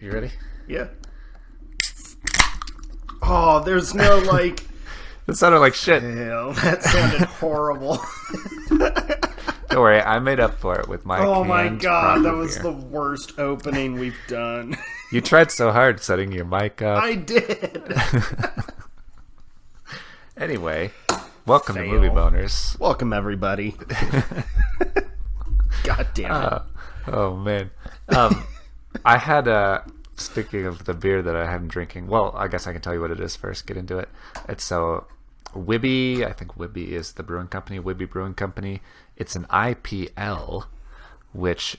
You ready? Yeah. Oh, there's no like... That sounded like shit. Hell, that sounded horrible. Don't worry, I made up for it with my Oh my canned god, that proper was beer. the worst opening we've done. You tried so hard setting your mic up. I did. Anyway, welcome Fail. to Movie Boners. Welcome, everybody. God damn it. Oh, man. I had, speaking of the beer that I had been drinking, well, I guess I can tell you what it is first, get into it. It's Wibby, I think Wibby is the brewing company, Wibby Brewing Company. It's an IPL, which,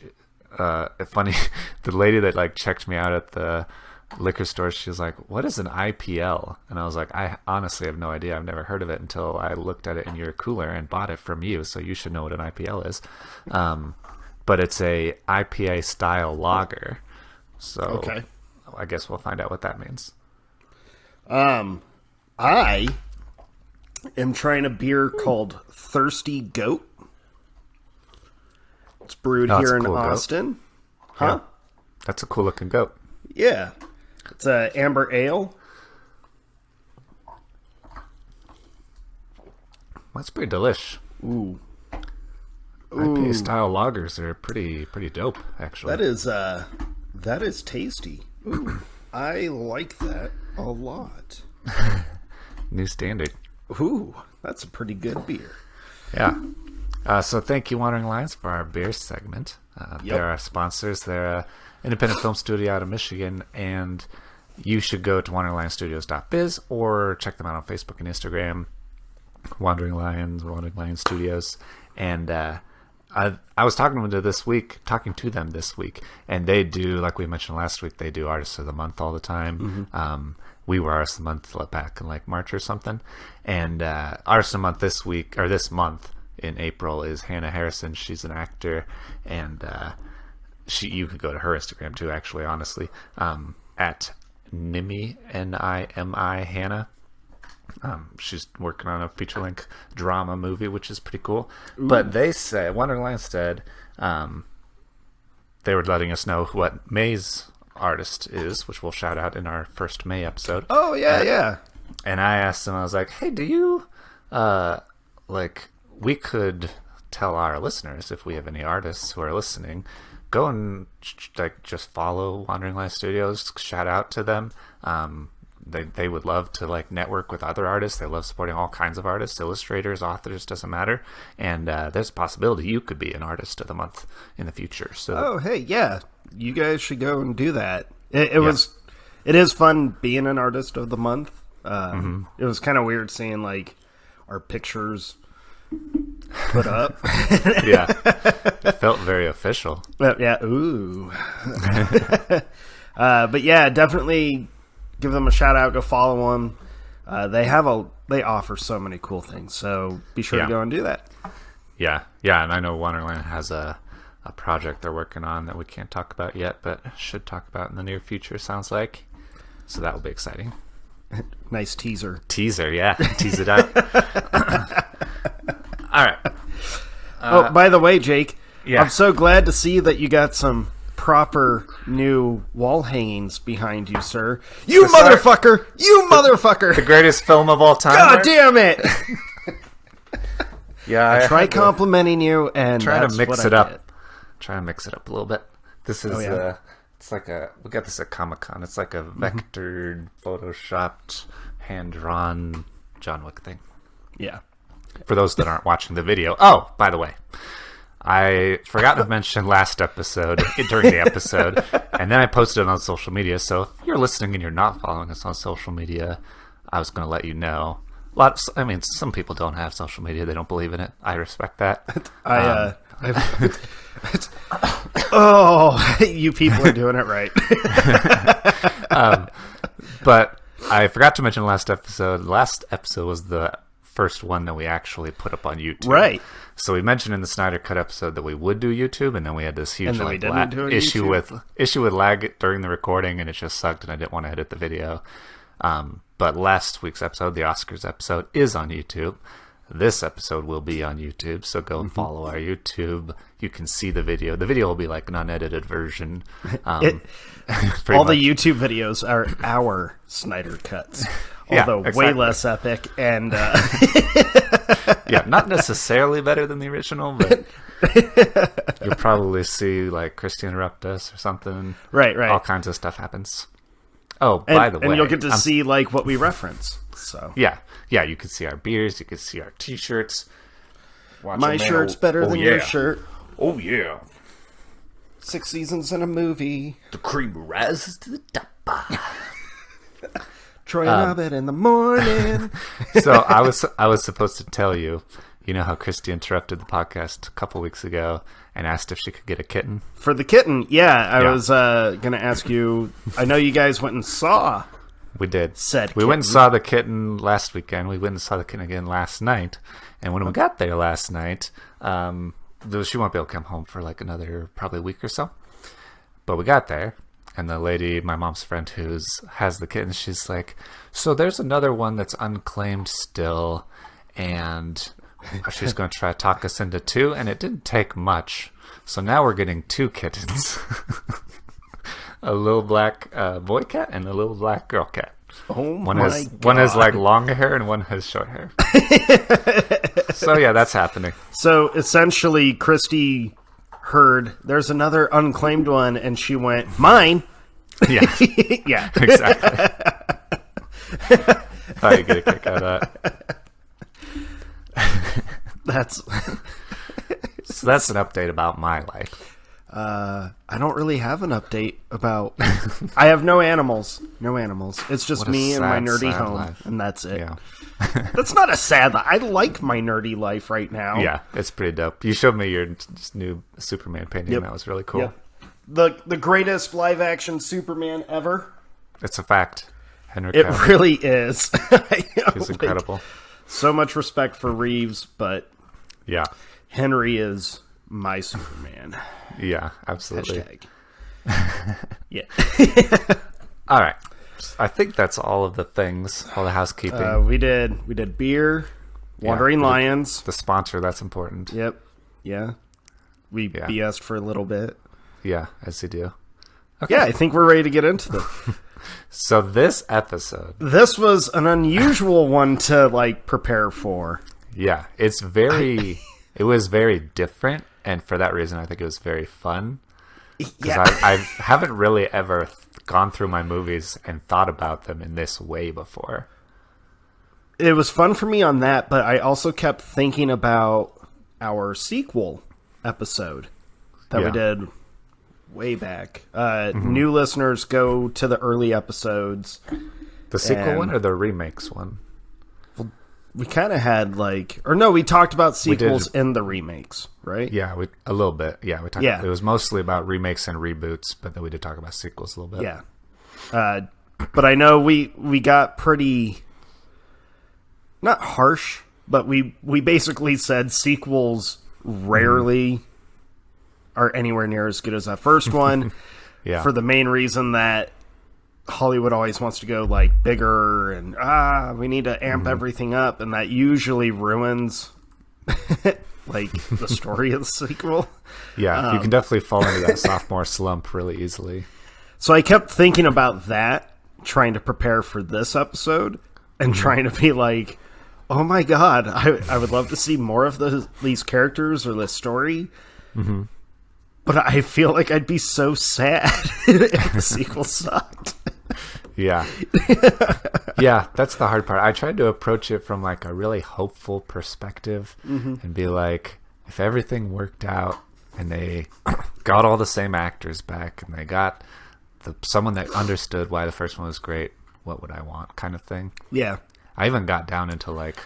funny, the lady that, like, checked me out at the liquor store, she was like, what is an IPL? And I was like, I honestly have no idea. I've never heard of it until I looked at it in your cooler and bought it from you, so you should know what an IPL is. But it's a IPA style lager. So Okay. I guess we'll find out what that means. I am trying a beer called Thirsty Goat. It's brewed Oh, it's here a in cool goat. Austin. Huh? That's a cool looking goat. Yeah. It's a amber ale. That's pretty delish. Ooh. IPA style lagers are pretty dope, actually. That is tasty. Ooh. I like that a lot. New standard. Ooh, that's a pretty good beer. Yeah. So thank you, Wandering Lions, for our beer segment. They're our sponsors. They're an independent film studio out of Michigan, and you should go to wanderinglionsstudios.biz or check them out on Facebook and Instagram, Wandering Lions, Wandering Lions Studios. And I was talking to them this week, and they do, like we mentioned last week, they do Artists of the Month all the time. Mm-hmm. We were Artists of the Month back in like March or something, and Artists of the Month this month in April is Hannah Harrison. She's an actor, and you could go to her Instagram too, actually, honestly, at Nimi, Nimi Hannah. She's working on a feature-length drama movie, which is pretty cool. Ooh. But they said, Wonderland said, they were letting us know what May's artist is, which we'll shout out in our first May episode. Oh, yeah, yeah. And I asked them, I was like, hey, do you, we could tell our listeners, if we have any artists who are listening, go and just follow Wandering Lion Studios, shout out to them. They would love to network with other artists. They love supporting all kinds of artists, illustrators, authors, doesn't matter. And there's a possibility you could be an Artist of the Month in the future. So, hey, yeah, you guys should go and do that. It is fun being an Artist of the Month. It was kind of weird seeing our pictures put up. Yeah, it felt very official. But yeah, ooh. But yeah, definitely give them a shout out. Go follow them. They offer so many cool things. So be sure to go and do that. Yeah, and I know Wonderland has a project they're working on that we can't talk about yet, but should talk about in the near future. Sounds like. So that will be exciting. Nice teaser. Yeah. Tease it out. All right. By the way, Jake, yeah. I'm so glad to see that you got some proper new wall hangings behind you, sir. You motherfucker! You motherfucker! The greatest film of all time. God damn it! Yeah, I try complimenting you, and try that's to mix what it I up. did. Try to mix it up a little bit. This is it's like we got this at Comic-Con. It's like a vectored, photoshopped, hand-drawn John Wick thing. Yeah. For those that aren't watching the video. Oh, by the way, I forgot to mention last episode, during the episode, and then I posted it on social media. So if you're listening and you're not following us on social media, I was going to let you know. Some people don't have social media. They don't believe in it. I respect that. You people are doing it right. But I forgot to mention last episode. Last episode was the first one that we actually put up on YouTube. Right. So we mentioned in the Snyder Cut episode that we would do YouTube, and then we had this huge issue with lag during the recording, and it just sucked, and I didn't want to edit the video. But last week's episode, the Oscars episode, is on YouTube. this episode will be on YouTube, so go and follow our YouTube. You can see the video. The video will be like an unedited version. All much. the YouTube videos are our Snyder cuts, although way less epic and yeah, not necessarily better than the original, but you'll probably see like Christy interrupt us or something. Right. All kinds of stuff happens. Oh, by the way, and you'll get to see like what we reference. So yeah, you can see our beers, you can see our T-shirts. My shirt's better than your shirt. Oh yeah, 6 seasons in a movie. the cream rises to the top. Troy and Abed in the morning. So I was supposed to tell you, you know how Christy interrupted the podcast a couple weeks ago and asked if she could get a kitten? For the kitten, I was going to ask you. I know you guys went and saw. We did. We went and saw the kitten last weekend. We went and saw the kitten again last night. And when we got there last night, she won't be able to come home for like another probably week or so. But we got there, and the lady, my mom's friend who has the kitten, she's like, so there's another one that's unclaimed still, and she's going to try to talk us into 2, and it didn't take much. So now we're getting 2 kittens. A little black boy cat and a little black girl cat. Oh one my has God. One has like long hair and one has short hair. So yeah, that's happening. So essentially, Christy heard there's another unclaimed one, and she went, mine. Yeah, Yeah. exactly. Thought you'd get a kick out of that. That's. So that's an update about my life. I don't really have an update about. I have no animals. No animals. It's just What a me and my sad, nerdy sad home, life. and that's it. Yeah. That's not a sad life. I like my nerdy life right now. Yeah, it's pretty dope. You showed me your new Superman painting. Yep. That was really cool. Yep. The greatest live action Superman ever. It's a fact. Henry It Cavill. really is. He's incredible. So much respect for Reeves, but Yeah. Henry is my Superman. Yeah, absolutely. Hashtag. Yeah. All right. I think that's all of the things, all the housekeeping. We did beer, Wandering Yeah, Lions. the sponsor, that's important. Yep. Yeah. We BS'd for a little bit. Yeah, as you do. Okay. Yeah, I think we're ready to get into this. So this episode, This was an unusual one to like prepare for. yeah, it was very different, and for that reason, I think it was very fun. Because I haven't really ever gone through my movies and thought about them in this way before. It was fun for me on that, but I also kept thinking about our sequel episode that we did way back. New listeners, go to the early episodes. The sequel one or the remakes one? We kind of had we talked about sequels in the remakes, right? Yeah, a little bit. Yeah, we talked. Yeah. It was mostly about remakes and reboots, but then we did talk about sequels a little bit. Yeah. But I know we got pretty, not harsh, but we basically said sequels rarely are anywhere near as good as that first one. Yeah. For the main reason that Hollywood always wants to go like bigger and we need to amp everything up, and that usually ruins like the story of the sequel. Yeah, you can definitely fall into that sophomore slump really easily. So I kept thinking about that, trying to prepare for this episode and trying to be like, oh my God, I would love to see more of these characters or this story. Mm-hmm. But I feel like I'd be so sad if the sequel sucked. Yeah. Yeah, that's the hard part. I tried to approach it from like a really hopeful perspective and be like, if everything worked out and they got all the same actors back and they got someone that understood why the first one was great, what would I want kind of thing. Yeah. I even got down into like,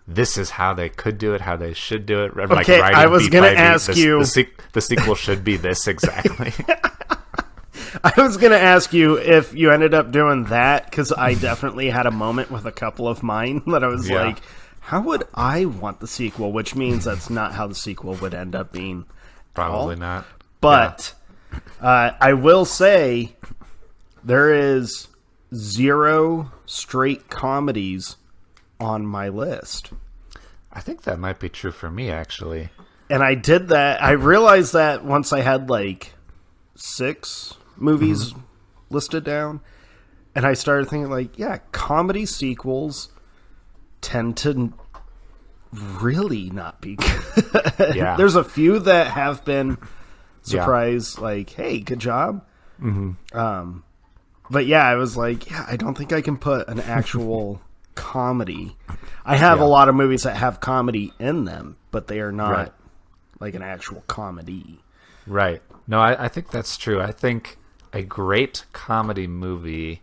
this is how they could do it, how they should do it. Okay, I was going to ask you. The sequel should be this exactly. I was going to ask you if you ended up doing that, because I definitely had a moment with a couple of mine that I was like, how would I want the sequel? Which means that's not how the sequel would end up being. Probably not. But I will say there is 0 straight comedies on my list. I think that might be true for me, actually. And I did that. I realized that once I had like 6 movies listed down. And I started thinking, like, yeah, comedy sequels tend to really not be good. Yeah. There's a few that have been surprised, like, hey, good job. But yeah, I was like, yeah, I don't think I can put an actual comedy. I have a lot of movies that have comedy in them, but they are not like an actual comedy. Right. No, I think that's true. I think a great comedy movie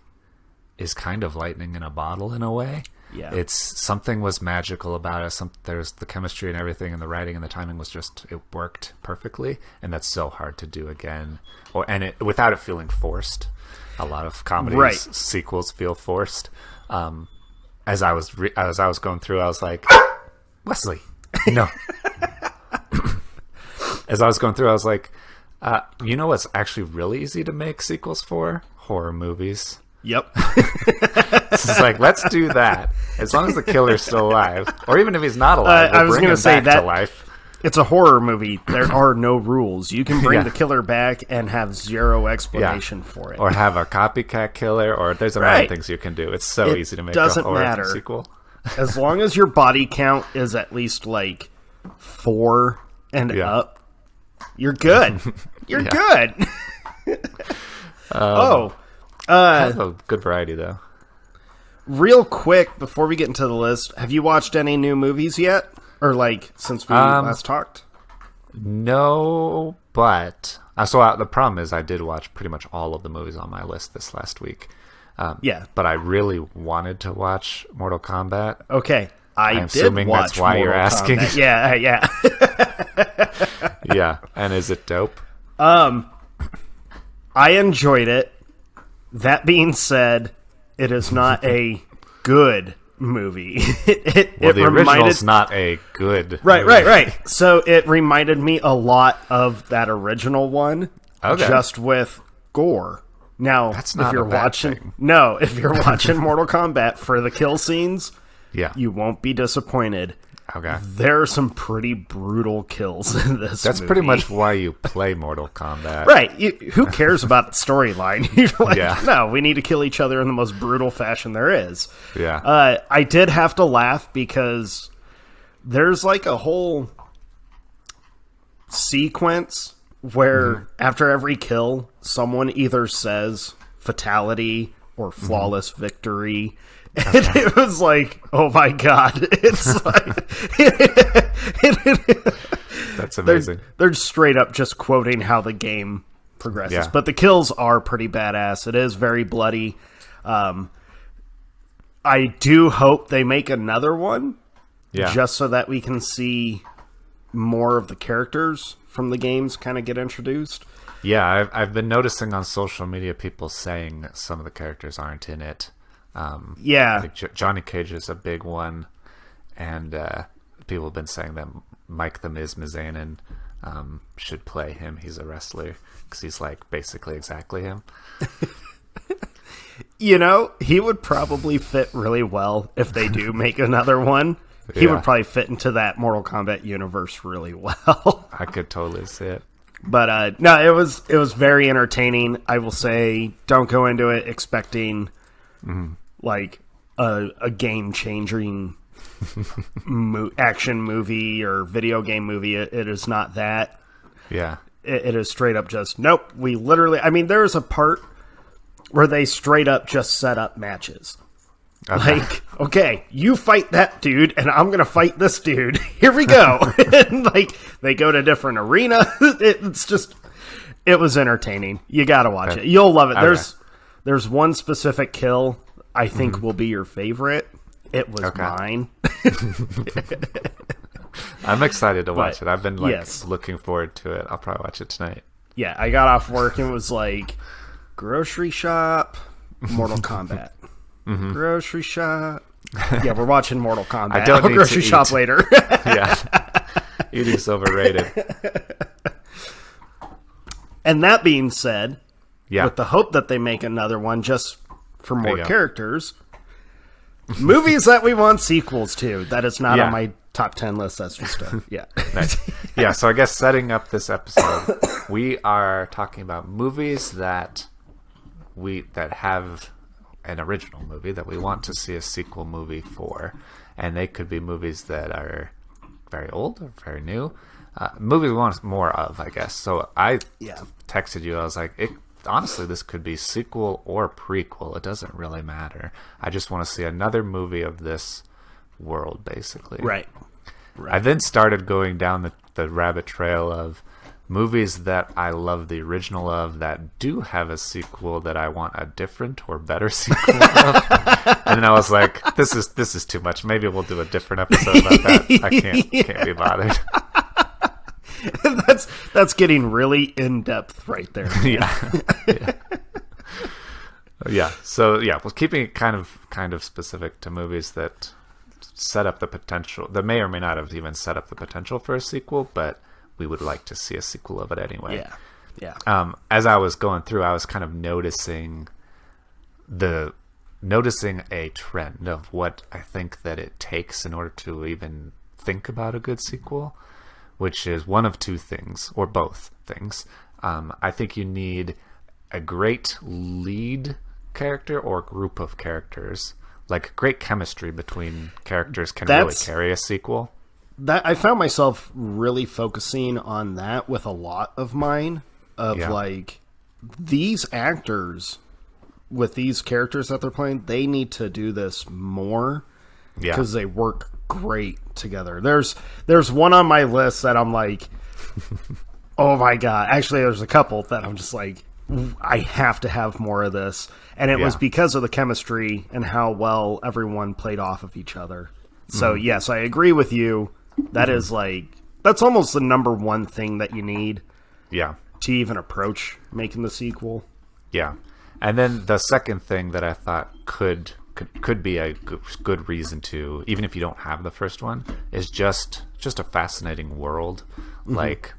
is kind of lightning in a bottle in a way. Yeah. It's something was magical about it. There's the chemistry and everything, and the writing and the timing was just, it worked perfectly, and that's so hard to do again, without it feeling forced. A lot of comedies sequels feel forced. As I was going through, I was like, Wesley, no. As I was going through, I was like, you know what's actually really easy to make sequels for? Horror movies. Yep. It's like, let's do that. As long as the killer's still alive. Or even if he's not alive, I was going to say that to life. It's a horror movie. There are no rules. You can bring the killer back and have zero explanation for it. Or have a copycat killer, or there's a million things you can do. It's so easy to make a horror sequel. As long as your body count is at least like 4 and up, you're good. You're good. I have a good variety, though. Real quick, before we get into the list, have you watched any new movies yet? Or, like, since we last talked? No, but... the problem is I did watch pretty much all of the movies on my list this last week. But I really wanted to watch Mortal Kombat. Okay. I'm did assuming watch that's why Mortal you're asking. Kombat. Yeah. Yeah, and is it dope? I enjoyed it. That being said, it is not a good movie. The original's not a good movie. Right. So it reminded me a lot of that original one, just with gore. Now, that's not if you're watching Mortal Kombat for the kill scenes, you won't be disappointed. Okay. There are some pretty brutal kills in this That's movie. pretty much why you play Mortal Kombat. Right. Who cares about the storyline? You're like, no, we need to kill each other in the most brutal fashion there is. Yeah. I did have to laugh because there's like a whole sequence where after every kill, someone either says fatality or flawless victory. And it was like, oh my god. It's like... That's amazing. They're straight up just quoting how the game progresses. Yeah. But the kills are pretty badass. It is very bloody. I do hope they make another one. Just so that we can see more of the characters from the games kind of get introduced. Yeah, I've been noticing on social media people saying some of the characters aren't in it. I think Johnny Cage is a big one, and people have been saying that Mike the Miz Mizanin should play him. He's a wrestler because he's like basically exactly him. He would probably fit really well if they do make another one. He would probably fit into that Mortal Kombat universe really well. I could totally see it. But no, it was very entertaining. I will say, don't go into it expecting like a game-changing action movie or video game movie. It is not that. Yeah. It is straight up just, nope, we literally... I mean, there's a part where they straight up just set up matches. Okay. Like, okay, you fight that dude, and I'm going to fight this dude. Here we go. And, like, they go to different arena. It's just... It was entertaining. You got to watch it. You'll love it. There's one specific kill I think will be your favorite. It was mine. I'm excited to watch it. I've been looking forward to it. I'll probably watch it tonight. Yeah, I got off work and was like, grocery shop, Mortal Kombat. Grocery shop. Yeah, we're watching Mortal Kombat. I don't need grocery to shop eat. later. Yeah. Eating's overrated. And that being said, yeah, with the hope that they make another one just for more characters, movies that we want sequels to. That is not on my top 10 list. That's just yeah. Nice. Yeah, so I guess setting up this episode, we are talking about movies that have an original movie that we want to see a sequel movie for, and they could be movies that are very old or very new. Movies we want more of, I guess. So I texted you. I was like, honestly, this could be sequel or prequel. It doesn't really matter. I just want to see another movie of this world, basically. Right. I then started going down the rabbit trail of movies that I love the original of that do have a sequel that I want a different or better sequel of. And then I was like, this is too much. Maybe we'll do a different episode about that. I can't be bothered. That's getting really in depth right there. Yeah. So yeah, well, keeping it kind of specific to movies that set up the potential, that may or may not have even set up the potential for a sequel, but we would like to see a sequel of it anyway. Yeah. As I was going through, I was kind of noticing a trend of what I think that it takes in order to even think about a good sequel, which is one of two things, or both things. I think you need a great lead character or group of characters. Like, great chemistry between characters can really carry a sequel. That I found myself really focusing on that with a lot of mine. Like, these actors with these characters that they're playing, they need to do this more because they work great together. There's one on my list that I'm like, oh my god. Actually, there's a couple that I'm just like, I have to have more of this. And it was because of the chemistry and how well everyone played off of each other. So yes, I agree with you. That is like, that's almost the number one thing that you need. Yeah. To even approach making the sequel. Yeah. And then the second thing that I thought could be a good reason to, even if you don't have the first one, is just a fascinating world. Like,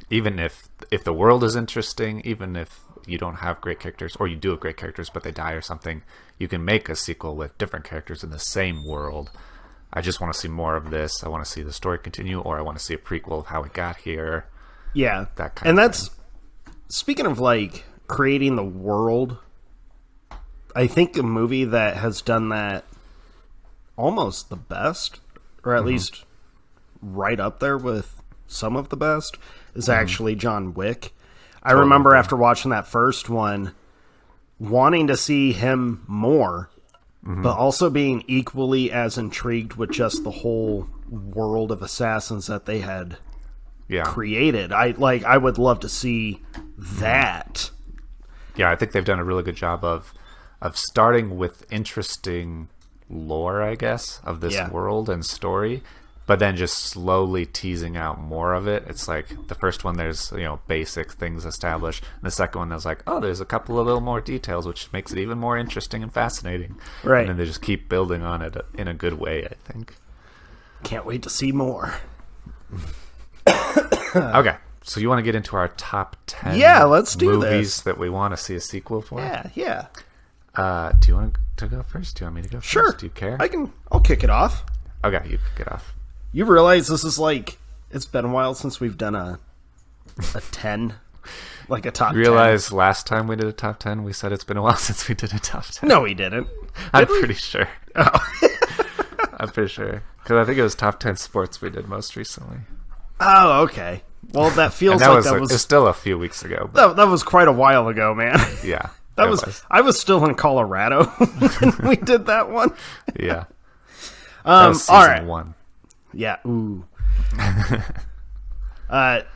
even if the world is interesting, even if you don't have great characters, or you do have great characters but they die or something, you can make a sequel with different characters in the same world. I just want to see more of this. I want to see the story continue, or I want to see a prequel of how it got here. Yeah. That kind of thing. Speaking of like creating the world, I think a movie that has done that almost the best, or at least right up there with some of the best, is actually John Wick. I remember after watching that first one, wanting to see him more, but also being equally as intrigued with just the whole world of assassins that they had created. I would love to see that. Yeah, I think they've done a really good job of starting with interesting lore, I guess, of this world and story, but then just slowly teasing out more of it. It's like the first one, there's, basic things established. And the second one, there's like, oh, there's a couple of little more details, which makes it even more interesting and fascinating. Right. And then they just keep building on it in a good way, I think. Can't wait to see more. Okay. So you want to get into our top 10 let's do movies this. that we want to see a sequel for? Yeah. Do you want to go first? Do you want me to go first? Sure. Do you care? I'll kick it off. Okay, you kick it off. You realize this is like, it's been a while since we've done a 10, like a top 10. Realize last time we did a top 10, we said it's been a while since we did a top 10. No, we didn't. I'm pretty sure. Oh. I'm pretty sure. Because I think it was top 10 sports we did most recently. Oh, okay. Well, that feels that like was still a few weeks ago. But that was quite a while ago, man. Yeah. I was still in Colorado when we did that one. Yeah. That was season all right. 1. Yeah. Ooh.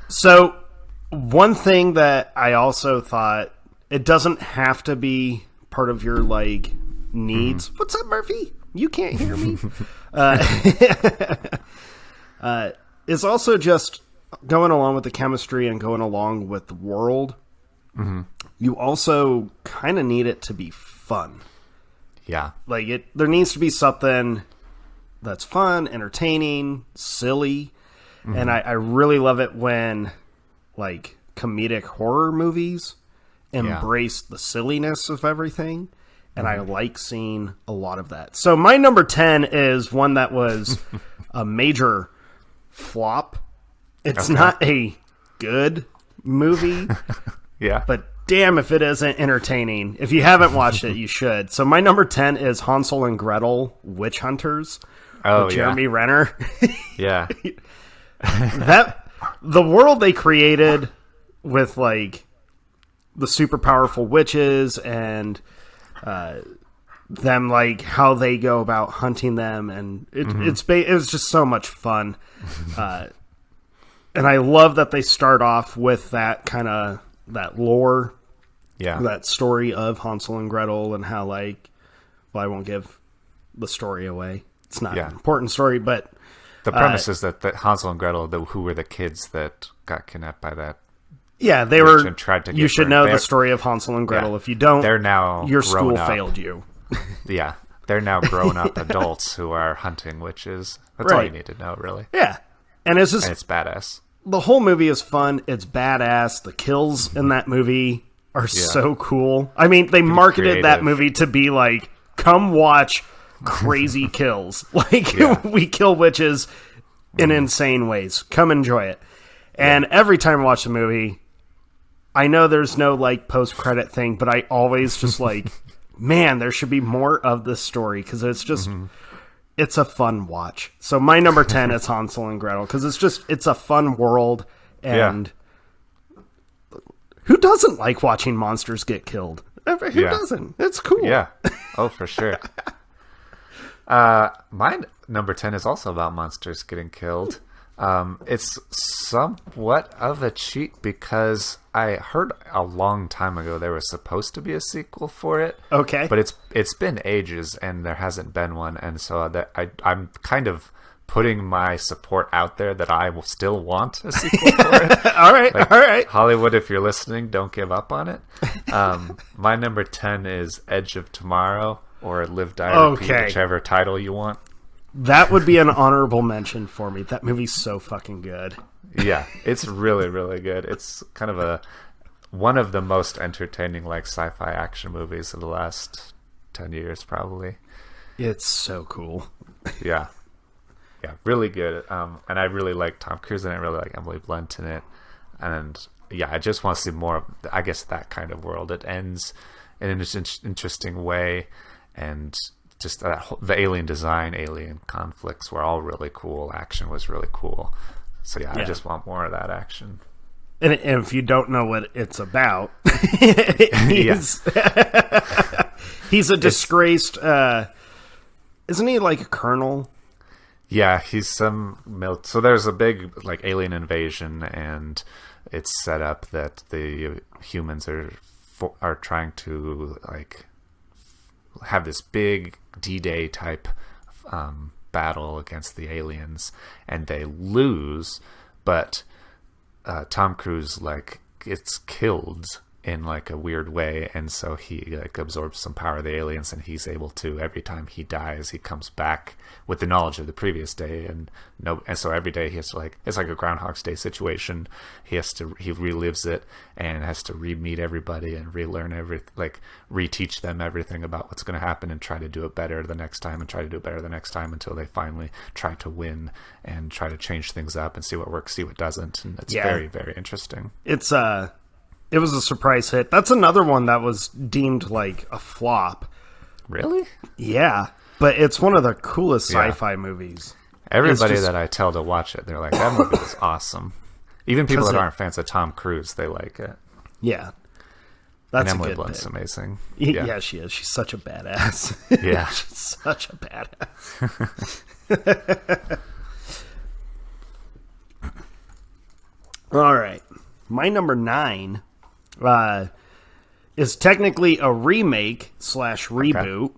So one thing that I also thought, it doesn't have to be part of your like needs. What's up, Murphy? You can't hear me. It's also just going along with the chemistry and going along with the world. You also kind of need it to be fun. Yeah. Like there needs to be something that's fun, entertaining, silly. And I really love it when like comedic horror movies embrace the silliness of everything and I like seeing a lot of that. So my number 10 is one that was a major flop. It's not a good movie, Yeah. but damn if it isn't entertaining. If you haven't watched it, you should. So my number 10 is Hansel and Gretel Witch Hunters with Jeremy Renner. Yeah. That the world they created with like the super powerful witches and them, like how they go about hunting them, and it was just so much fun. And I love that they start off with that kind of that lore, that story of Hansel and Gretel, and how like, well, I won't give the story away. It's not an important story, but the premise is that Hansel and Gretel, who were the kids that got kidnapped by that. Yeah, they were. And tried to you should know the story of Hansel and Gretel. If you don't, they're now your school up. failed you. Yeah, they're now grown-up adults who are hunting witches. That's all you need to know, really. Yeah, and it's just it's badass. The whole movie is fun. It's badass. The kills in that movie are so cool. I mean, they marketed that movie to be like, come watch crazy kills. Like, we kill witches in insane ways. Come enjoy it. And every time I watch the movie, I know there's no like post-credit thing, but I always just like, man, there should be more of this story, because it's just... It's a fun watch. So my number 10 is Hansel and Gretel, because it's a fun world, and who doesn't like watching monsters get killed? Who doesn't? It's cool. Yeah. Oh, for sure. My number 10 is also about monsters getting killed. It's somewhat of a cheat, because I heard a long time ago there was supposed to be a sequel for it. Okay. But it's been ages and there hasn't been one, and so I'm kind of putting my support out there that I will still want a sequel for it. All right. Hollywood, if you're listening, don't give up on it. My number 10 is Edge of Tomorrow, or Live, Die, Repeat, whichever title you want. That would be an honorable mention for me. That movie's so fucking good. Yeah, it's really, really good. It's kind of one of the most entertaining like sci-fi action movies of the last 10 years, probably. It's so cool. Yeah, really good. And I really like Tom Cruise, and I really like Emily Blunt in it. And yeah, I just want to see more of, I guess, that kind of world. It ends in an interesting way, and just the alien design, alien conflicts were all really cool. Action was really cool. So I just want more of that action. And if you don't know what it's about, he's a disgraced, isn't he like a colonel? Yeah, he's some so there's a big like alien invasion, and it's set up that the humans are trying to like have this big D-Day type battle against the aliens, and they lose, but Tom Cruise like gets killed in like a weird way, and so he like absorbs some power of the aliens, and he's able to, every time he dies, he comes back with the knowledge of the previous day, and so every day he has to, like, it's like a Groundhog's Day situation. He relives it and has to re-meet everybody and relearn reteach them everything about what's going to happen, and try to do it better the next time, and try to do it better the next time, until they finally try to win and try to change things up and see what works, see what doesn't. And it's very, very interesting. It was a surprise hit. That's another one that was deemed like a flop. Really? Yeah. But it's one of the coolest sci-fi movies. Everybody that I tell to watch it, they're like, that movie was awesome. Even people that aren't fans of Tom Cruise, they like it. Yeah. That's and Emily Emily Blunt's amazing. Yeah, she is. She's such a badass. Yeah. She's such a badass. All right. My number 9 is technically a remake / reboot.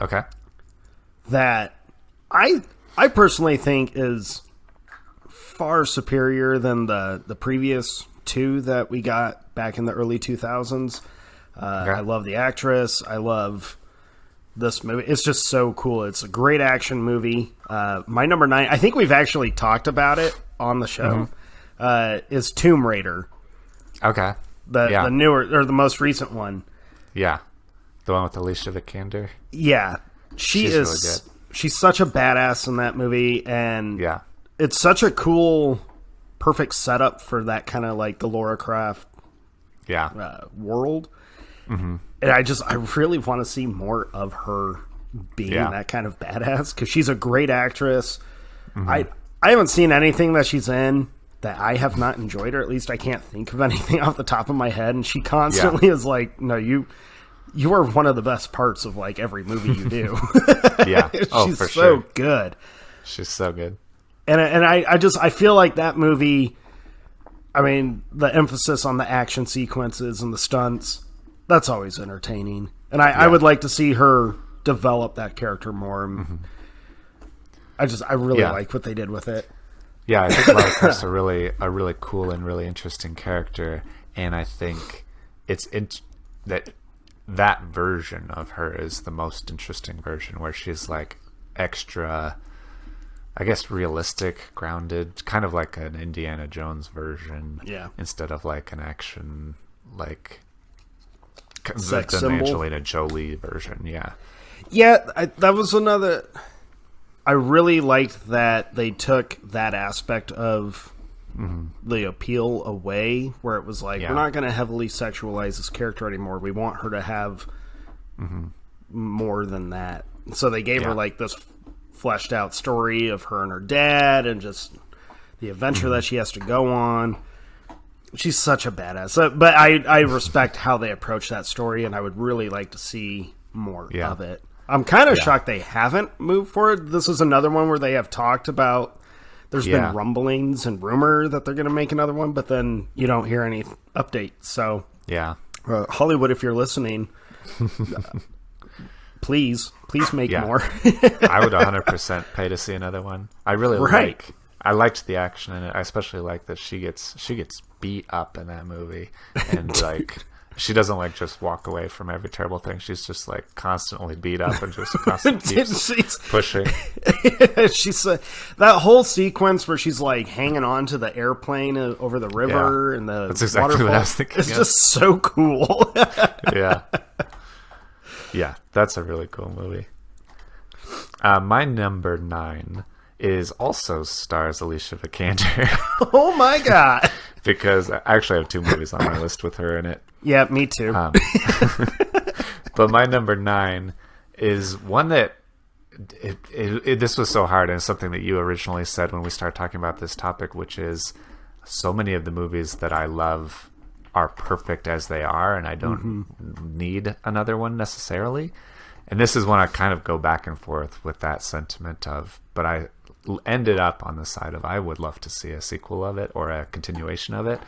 Okay. That I personally think is far superior than the previous 2 that we got back in the early 2000s. I love the actress. I love this movie. It's just so cool. It's a great action movie. My number 9, I think we've actually talked about it on the show, is Tomb Raider. Okay. The newer, or the most recent one. Yeah. The one with Alicia Vikander? Yeah. She's really good. She's such a badass in that movie, and yeah, it's such a cool, perfect setup for that kind of like the Laura Croft world. Mm-hmm. And I really want to see more of her being that kind of badass, because she's a great actress. Mm-hmm. I haven't seen anything that she's in that I have not enjoyed, or at least I can't think of anything off the top of my head. And she constantly is like, no, you are one of the best parts of like every movie you do. Yeah. She's for so good. She's so good. And I feel like that movie, I mean, the emphasis on the action sequences and the stunts, that's always entertaining. And I would like to see her develop that character more. Mm-hmm. I really like what they did with it. Yeah, I think Lara Croft's a really cool and really interesting character, and I think it's that version of her is the most interesting version, where she's like extra, I guess, realistic, grounded, kind of like an Indiana Jones version, instead of like an action, like sex an symbol. Angelina Jolie version. That was another. I really liked that they took that aspect of the appeal away, where it was like, we're not going to heavily sexualize this character anymore. We want her to have more than that. So they gave her like this fleshed out story of her and her dad, and just the adventure that she has to go on. She's such a badass. But I respect how they approach that story, and I would really like to see more of it. I'm kind of shocked they haven't moved forward. This is another one where they have talked about, there's been rumblings and rumor that they're going to make another one, but then you don't hear any updates. So, Hollywood, if you're listening, please make more. I would 100% pay to see another one. I really I liked the action in it. I especially like that she gets beat up in that movie, and like she doesn't like just walk away from every terrible thing. She's just like constantly beat up and just constantly keeps pushing. She's that whole sequence where she's like hanging on to the airplane over the river and the That's exactly waterfall. What I was thinking. It's just so cool. Yeah, that's a really cool movie. My number 9 is also stars Alicia Vikander. Oh my god! Because I actually have 2 movies on my list with her in it. Yeah, me too. But my number 9 is one that this was so hard, and it's something that you originally said when we started talking about this topic, which is so many of the movies that I love are perfect as they are, and I don't need another one necessarily. And this is one I kind of go back and forth with that sentiment of, but I ended up on the side of I would love to see a sequel of it or a continuation of it.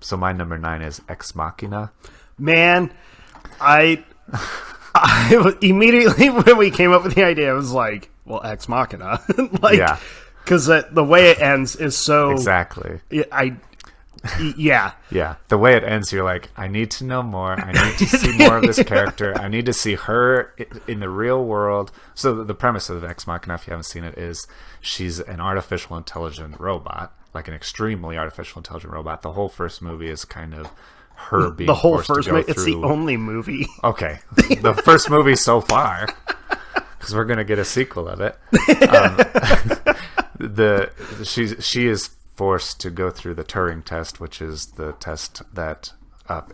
So my number 9 is Ex Machina. Man, I immediately when we came up with the idea, I was like, well, Ex Machina. Because the way it ends is so... Exactly. Yeah. The way it ends, you're like, I need to know more. I need to see more of this character. I need to see her in the real world. So the premise of Ex Machina, if you haven't seen it, is she's an artificial intelligent robot, like an extremely artificial intelligent robot. The whole first movie is kind of her being the whole forced first to go movie. It's the only movie. Okay, the first movie so far, because we're gonna get a sequel of it. She is forced to go through the Turing test, which is the test that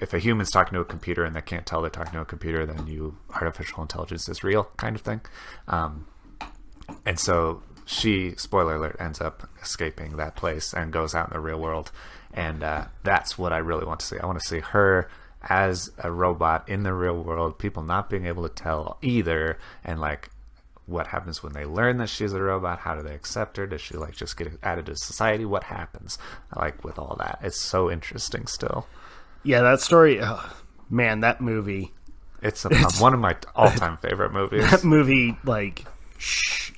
if a human's talking to a computer and they can't tell they're talking to a computer, then artificial intelligence is real, kind of thing. And so she, spoiler alert, ends up escaping that place and goes out in the real world. And that's what I really want to see. I want to see her as a robot in the real world, people not being able to tell either, and like what happens when they learn that she's a robot. How do they accept her? Does she like just get added to society? What happens like with all that? It's so interesting still. Yeah, that story, man, that movie, it's one of my all-time favorite movies. That movie, like,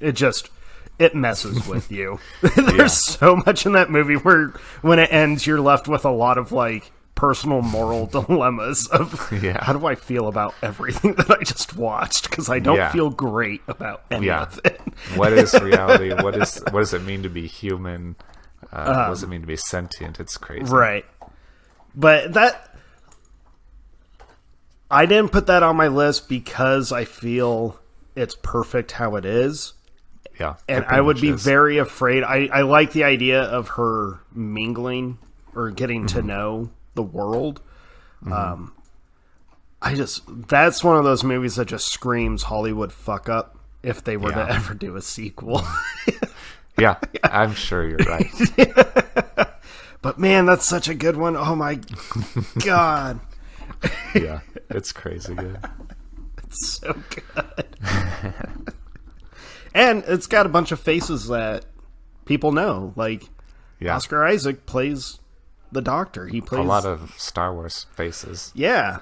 it messes with you. There's so much in that movie where when it ends, you're left with a lot of like personal moral dilemmas of how do I feel about everything that I just watched, because I don't feel great about any of it. What is reality? What does it mean to be human? What does it mean to be sentient? It's crazy, right? But I didn't put that on my list because I feel it's perfect how it is. Yeah. And I would be very afraid. I like the idea of her mingling or getting to know the world. That's one of those movies that just screams Hollywood fuck up if they were to ever do a sequel. Yeah, I'm sure you're right. But man, that's such a good one. Oh my God. Yeah, it's crazy good. It's so good. And it's got a bunch of faces that people know. Like, Oscar Isaac plays the Doctor. He plays a lot of Star Wars faces. Yeah.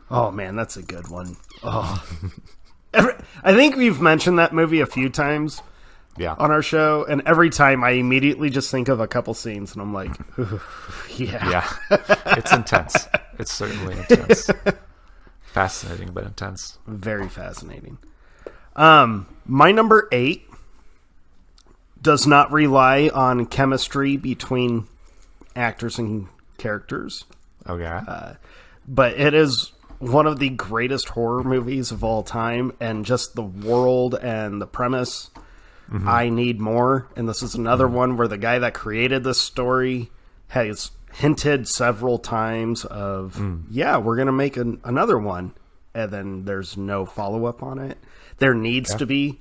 Oh man, that's a good one. Oh, I think we've mentioned that movie a few times. On our show, and every time I immediately just think of a couple scenes, and I'm like, yeah. It's intense. It's certainly intense. Fascinating, but intense. Very fascinating. My number 8 does not rely on chemistry between actors and characters. Okay. But it is one of the greatest horror movies of all time, and just the world and the premise. I Need More, and this is another one where the guy that created this story has hinted several times of, we're going to make another one, and then there's no follow-up on it. There needs to be.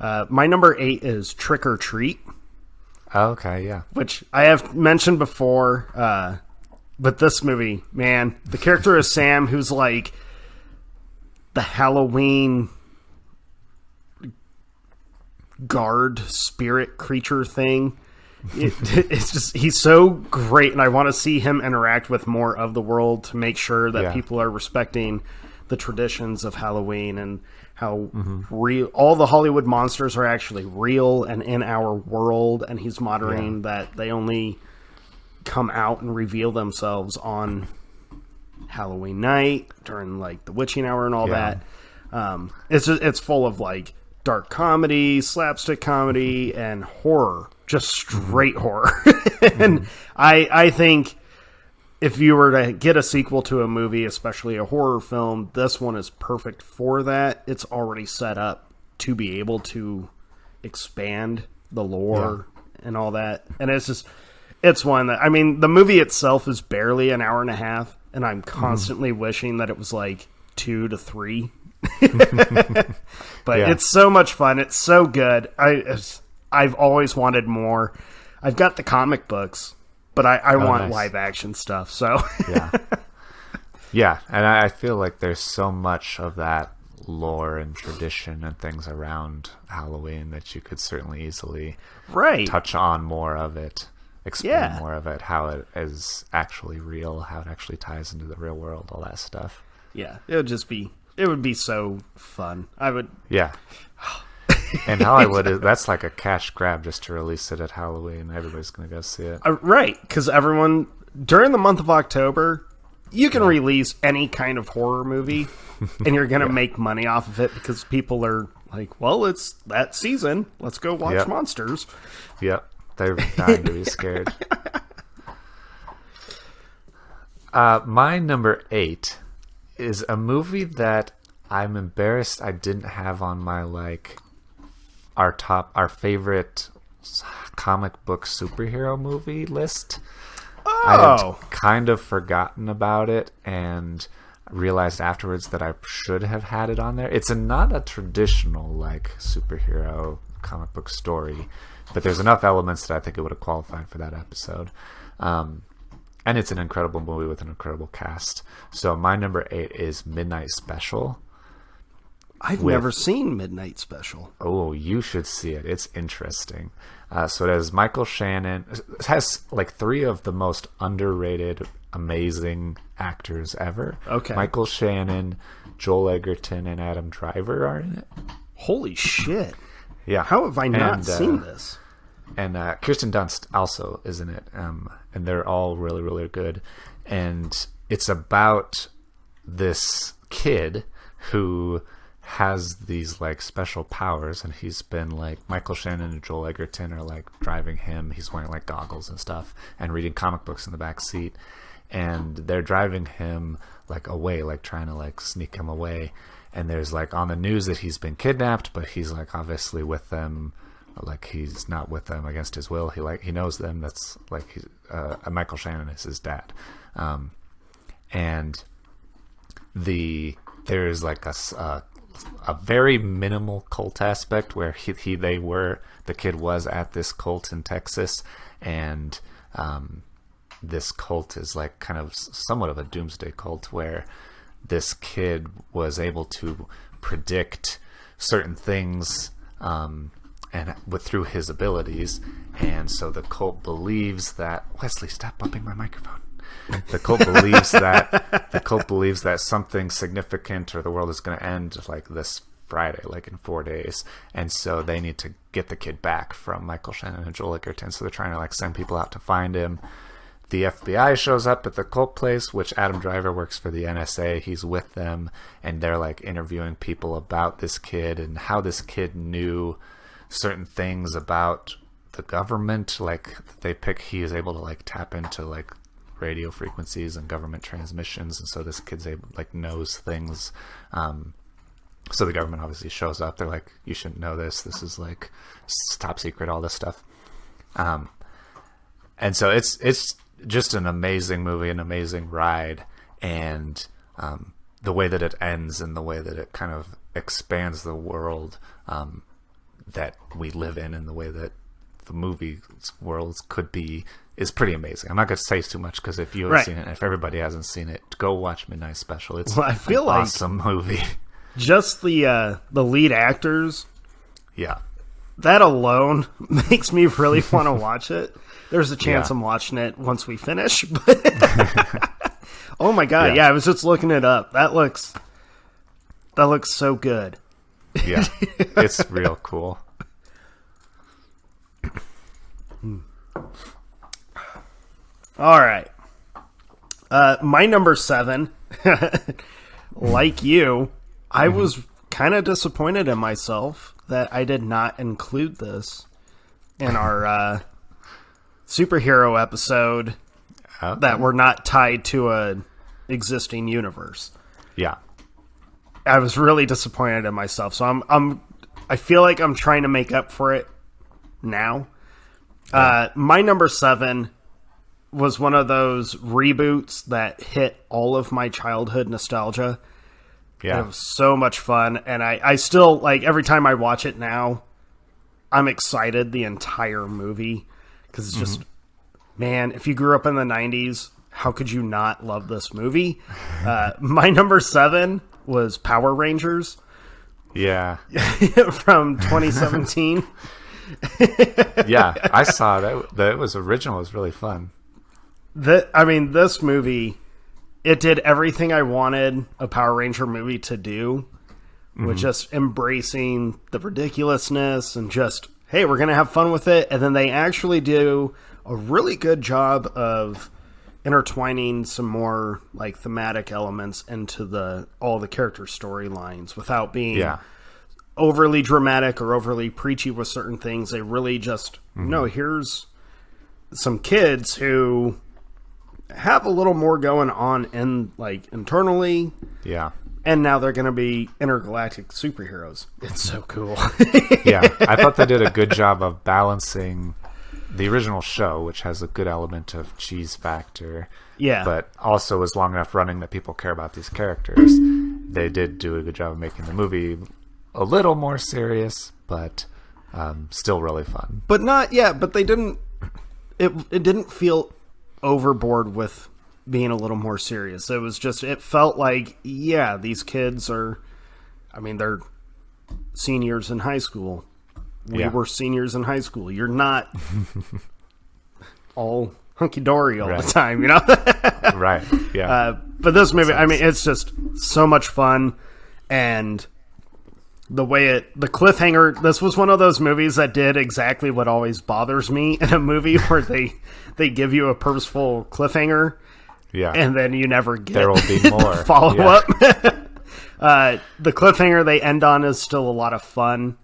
My number 8 is Trick or Treat. Okay, yeah. Which I have mentioned before, but this movie, man, the character is Sam, who's like the Halloween guard spirit creature thing. It's just, he's so great, and I want to see him interact with more of the world to make sure that people are respecting the traditions of Halloween and how real all the Hollywood monsters are actually real and in our world, and he's monitoring that they only come out and reveal themselves on Halloween night during like the witching hour and all that. It's full of like dark comedy, slapstick comedy, and horror. Just straight horror. And I think if you were to get a sequel to a movie, especially a horror film, this one is perfect for that. It's already set up to be able to expand the lore and all that. And it's one that, I mean, the movie itself is barely an hour and a half, and I'm constantly wishing that it was like 2 to 3. But it's so much fun. It's so good. I've always wanted more. I've got the comic books, but I want live action stuff. So and I feel like there's so much of that lore and tradition and things around Halloween that you could certainly easily touch on more of it, explain more of it, how it is actually real, how it actually ties into the real world, all that stuff. Yeah, it would be so fun. I would. Yeah. And Hollywood, that's like a cash grab just to release it at Halloween. Everybody's going to go see it. Right, because everyone, during the month of October, you can release any kind of horror movie, and you're going to make money off of it because people are like, well, it's that season. Let's go watch monsters. Yep. They're dying to be scared. My number 8 is a movie that I'm embarrassed I didn't have on my our favorite comic book superhero movie list. I had kind of forgotten about it and realized afterwards that I should have had it on there. It's not a traditional superhero comic book story, but there's enough elements that I think it would have qualified for that episode. And it's an incredible movie with an incredible cast. So my number 8 is Midnight Special. I've never seen Midnight Special. Oh, you should see it. It's interesting. So it has Michael Shannon. It has 3 of the most underrated, amazing actors ever. Okay. Michael Shannon, Joel Edgerton, and Adam Driver are in it. Holy shit. Yeah. How have I not seen this? And Kirsten Dunst also is in it. And they're all really, really good. And it's about this kid who has these special powers, and he's been Michael Shannon and Joel Edgerton are driving him. He's wearing goggles and stuff and reading comic books in the back seat. and they're driving him like away, like trying to like sneak him away. And there's like on the news that he's been kidnapped, but he's like obviously with them, like he's not with them against his will. He knows them. That's like he's Michael Shannon is his dad, and there's like a very minimal cult aspect where the kid was at this cult in Texas, and this cult is like kind of somewhat of a doomsday cult where this kid was able to predict certain things through his abilities, and so the cult believes that Wesley, stop bumping my microphone. The cult believes that something significant or the world is going to end like this Friday, like in 4 days, and so they need to get the kid back from Michael Shannon and Joel Edgerton. So they're trying to like send people out to find him. The FBI shows up at the cult place, which Adam Driver works for the NSA. He's with them, and they're like interviewing people about this kid and how this kid knew certain things about the government. Like he is able to like tap into like radio frequencies and government transmissions, and so this kid's able like knows things. So the government obviously shows up. They're like, you shouldn't know this. This is like top secret, all this stuff. And so it's just an amazing movie, an amazing ride, and the way that it ends and the way that it kind of expands the world that we live in and the way that the movie worlds could be is pretty amazing. I'm not going to say too much because if you haven't seen it, if everybody hasn't seen it, go watch Midnight Special. It's I feel like awesome movie. Just the lead actors, yeah, that alone makes me really want to watch it. There's a chance I'm watching it once we finish. But oh my god, I was just looking it up. That looks so good. Yeah, it's real cool. All right. My number 7, like you, I was kind of disappointed in myself that I did not include this in our superhero episode that were not tied to a existing universe. Yeah. I was really disappointed in myself. So I feel like I'm trying to make up for it now. My number 7 was one of those reboots that hit all of my childhood nostalgia. Yeah. It was so much fun. And I still, like, every time I watch it now, I'm excited the entire movie. Because it's just, man, if you grew up in the 90s, how could you not love this movie? My number 7 was Power Rangers. Yeah. From 2017. Yeah, I saw that. That was original. It was really fun. This movie, it did everything I wanted a Power Ranger movie to do, with just embracing the ridiculousness and just, hey, we're going to have fun with it. And then they actually do a really good job of intertwining some more like thematic elements into all the character storylines without being overly dramatic or overly preachy with certain things. They really just, no, here's some kids who have a little more going on internally. Yeah. And now they're going to be intergalactic superheroes. It's so cool. Yeah. I thought they did a good job of balancing the original show, which has a good element of cheese factor. Yeah. But also is long enough running that people care about these characters. They did do a good job of making the movie a little more serious, but still really fun. But but they didn't, it didn't feel overboard with being a little more serious. It was just, it felt like, these kids are, they're seniors in high school. We were seniors in high school. You're not all hunky-dory all the time, you know? Right, yeah. But this movie, it's just so much fun. And the way the cliffhanger, this was one of those movies that did exactly what always bothers me in a movie where they give you a purposeful cliffhanger. Yeah. And then you never get there will be more follow up. The cliffhanger they end on is still a lot of fun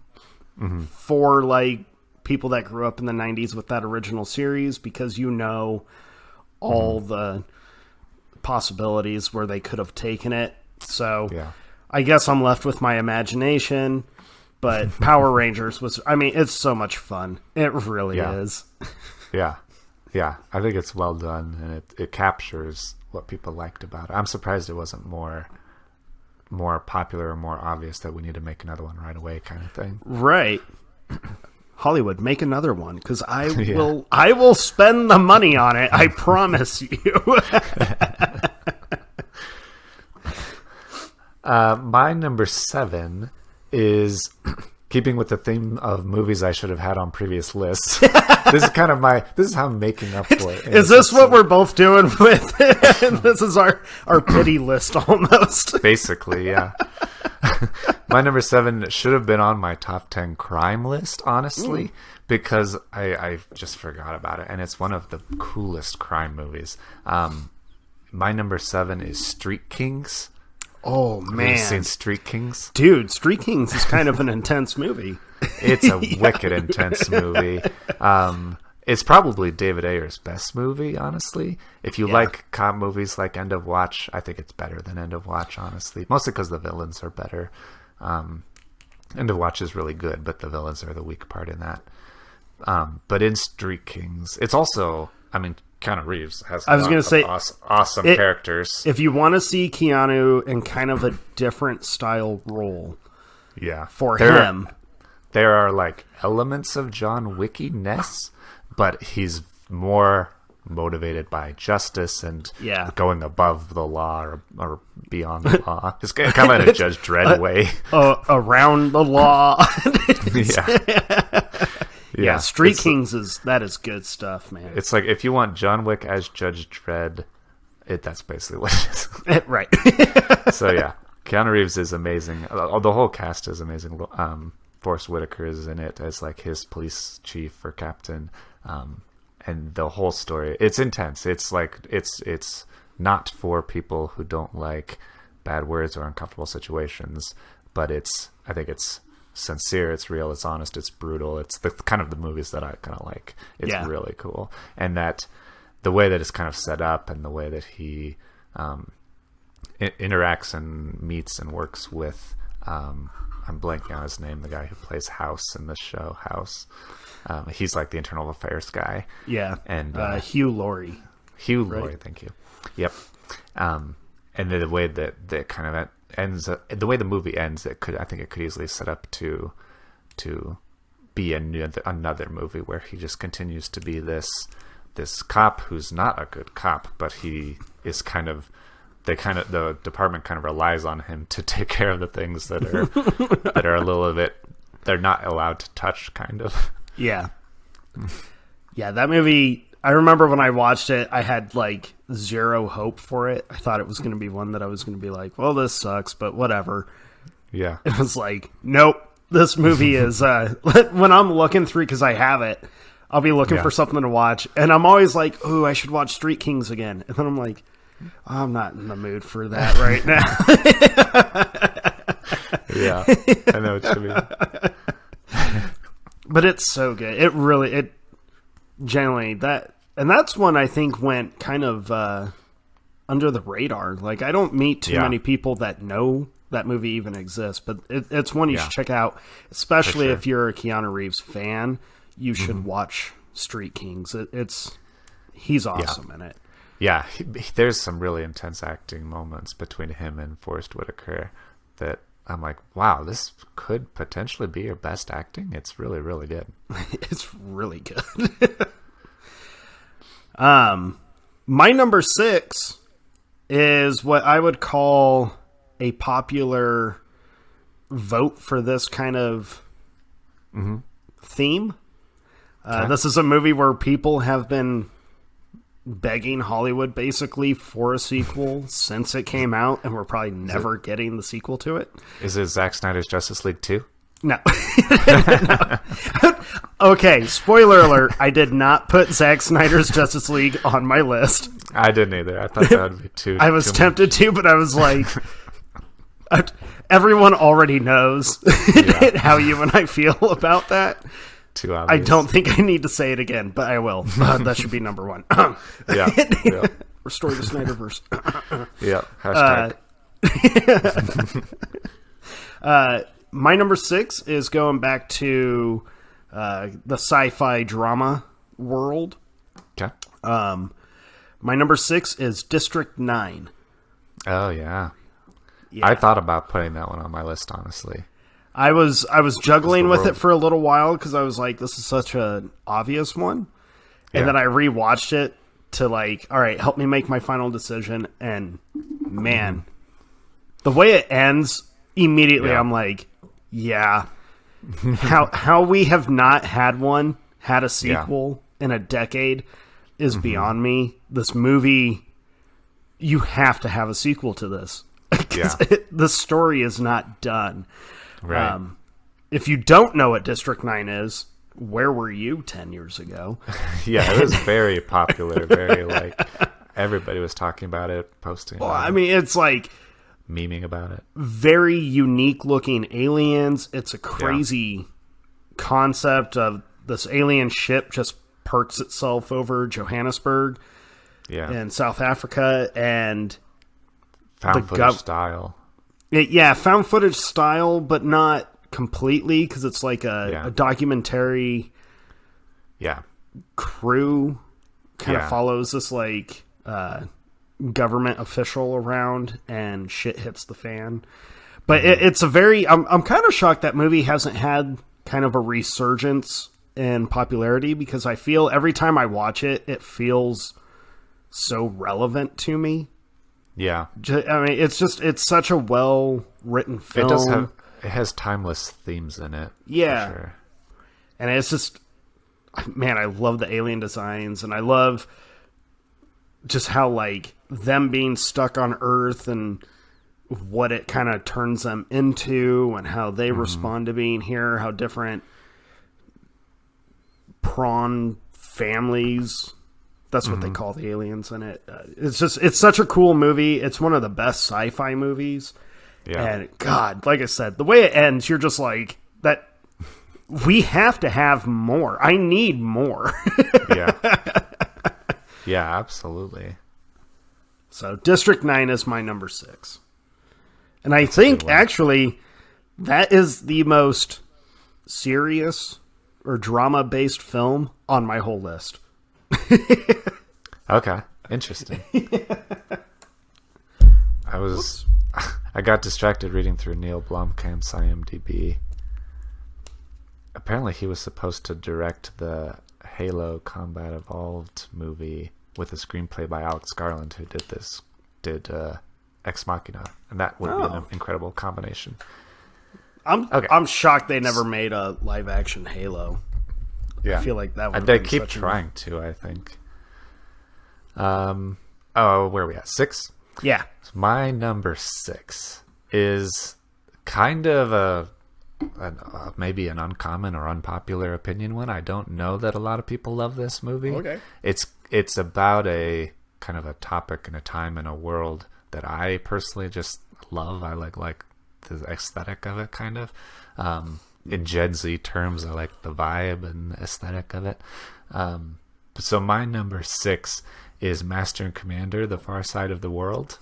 for like people that grew up in the 90s with that original series, because all the possibilities where they could have taken it. So Yeah. I guess I'm left with my imagination. But Power Rangers it's so much fun. It really is. Yeah. Yeah. I think it's well done, and it captures what people liked about it. I'm surprised it wasn't more popular or more obvious that we need to make another one right away kind of thing. Right. Hollywood, make another one, because I will spend the money on it. I promise you. My number 7 is keeping with the theme of movies I should have had on previous lists. This is how I'm making up for it. Is this what we're both doing with it? This is our pity list almost. Basically, yeah. My number 7 should have been on my top 10 crime list, honestly, because I just forgot about it, and it's one of the coolest crime movies. My number 7 is Street Kings. Oh, man. Have you seen Street Kings? Dude, Street Kings is kind of an intense movie. It's a wicked intense movie. It's probably David Ayer's best movie, honestly. If you like cop movies like End of Watch, I think it's better than End of Watch, honestly. Mostly because the villains are better. End of Watch is really good, but the villains are the weak part in that. But in Street Kings, it's also, Keanu Reeves has awesome characters. If you want to see Keanu in kind of a different style role for him. There are like elements of John Wick-ness, but he's more motivated by justice and going above the law or beyond the law. It's kind of in a Judge Dredd way. Around the law. Yeah, Street Kings is good stuff, man. It's like if you want John Wick as Judge Dredd, that's basically what it is. Right. So yeah, Keanu Reeves is amazing. The whole cast is amazing. Forrest Whitaker is in it as like his police chief or captain, and the whole story. It's intense. It's like it's not for people who don't like bad words or uncomfortable situations, but I think it's sincere, it's real, it's honest, it's brutal. It's the kind of the movies that I kind of like. It's really cool, and that the way that it's kind of set up and the way that he interacts and meets and works with. I'm blanking on his name. The guy who plays House in the show House. He's like the internal affairs guy. Yeah, and Hugh Laurie. Hugh Laurie, thank you. Yep. And the way that kind of ends, the way the movie ends, I think it could easily set up to be another movie where he just continues to be this cop who's not a good cop, but he is kind of. The department kind of relies on him to take care of the things that are a little bit they're not allowed to touch, kind of. Yeah, that movie. I remember when I watched it, I had like zero hope for it. I thought it was going to be one that I was going to be like, "Well, this sucks," but whatever. Yeah, it was like, nope. This movie is when I'm looking through, because I have it, I'll be looking for something to watch, and I'm always like, "Oh, I should watch Street Kings again," and then I'm like. I'm not in the mood for that right now. Yeah, I know what you mean. But it's so good. It generally that's one I think went kind of under the radar. Like I don't meet too many people that know that movie even exists, but it's one you should check out, especially if you're a Keanu Reeves fan. You should watch Street Kings. He's awesome in it. Yeah, there's some really intense acting moments between him and Forrest Whitaker that I'm like, wow, this could potentially be your best acting. It's really, really good. It's really good. My number 6 is what I would call a popular vote for this kind of theme. This is a movie where people have been begging Hollywood basically for a sequel since it came out, and we're probably never getting the sequel to it. Is it Zack Snyder's Justice League 2? No. No. Okay, spoiler alert, I did not put Zack Snyder's Justice League on my list. I didn't either. I thought that would be too I was tempted to, but I was like, everyone already knows how you and I feel about that. Too obvious. I don't think I need to say it again, but I will. That should be number 1. Yeah. Restore the Snyderverse. Yep. Hashtag. My number 6 is going back to the sci-fi drama world. Okay. My number 6 is District 9. Oh, yeah. Yeah. I thought about putting that one on my list, honestly. I was juggling with world. it for a little while because I was like, this is such an obvious one. And Yeah. then I rewatched it to like, all right, help me make my final decision. And man, the way it ends, immediately Yeah. I'm like, yeah. How we have not had a sequel in a decade is beyond me. This movie, you have to have a sequel to this. 'Cause Yeah. the story is not done. Right. If you don't know what District 9 is, where were you 10 years ago? Yeah, it was very popular. Very, like, everybody was talking about it, posting Well, about I mean, it's like it, memeing about it. very unique looking aliens. It's a crazy concept of this alien ship just parks itself over Johannesburg Yeah. in South Africa, and Found the footage style. found footage style, but not completely because it's like a documentary Yeah. crew kind Yeah. of follows this like government official around, and shit hits the fan. But it's a very I'm kind of shocked that movie hasn't had kind of a resurgence in popularity, because I feel every time I watch it, it feels so relevant to me. Yeah. I mean, it's such a well written film. It does have, it has timeless themes in it. Yeah. For sure. And it's just, man, I love the alien designs, and I love just how, like, them being stuck on Earth and what it kind of turns them into, and how they respond to being here, how different prawn families, that's what they call the aliens in it. It's such a cool movie. It's one of the best sci-fi movies. Yeah. And God, like I said, the way it ends, you're just like, that. We have to have more. I need more. Yeah. Yeah, absolutely. So District 9 is my number 6. And I think, actually, that is the most serious or drama-based film on my whole list. Okay. Interesting. I got distracted reading through Neil Blomkamp's IMDb. Apparently he was supposed to direct the Halo Combat Evolved movie with a screenplay by Alex Garland, who did Ex Machina, and that would be an incredible combination. I'm shocked they never made a live-action Halo. Yeah, I feel like that would they keep trying to, I think. Where are we at? 6? Yeah. My number 6 is kind of maybe an uncommon or unpopular opinion one. I don't know that a lot of people love this movie. Okay. It's about a kind of a topic and a time and a world that I personally just love. I like the aesthetic of it, kind of. In Gen Z terms, I like the vibe and the aesthetic of it. So my number 6 is Master and Commander: The Far Side of the World.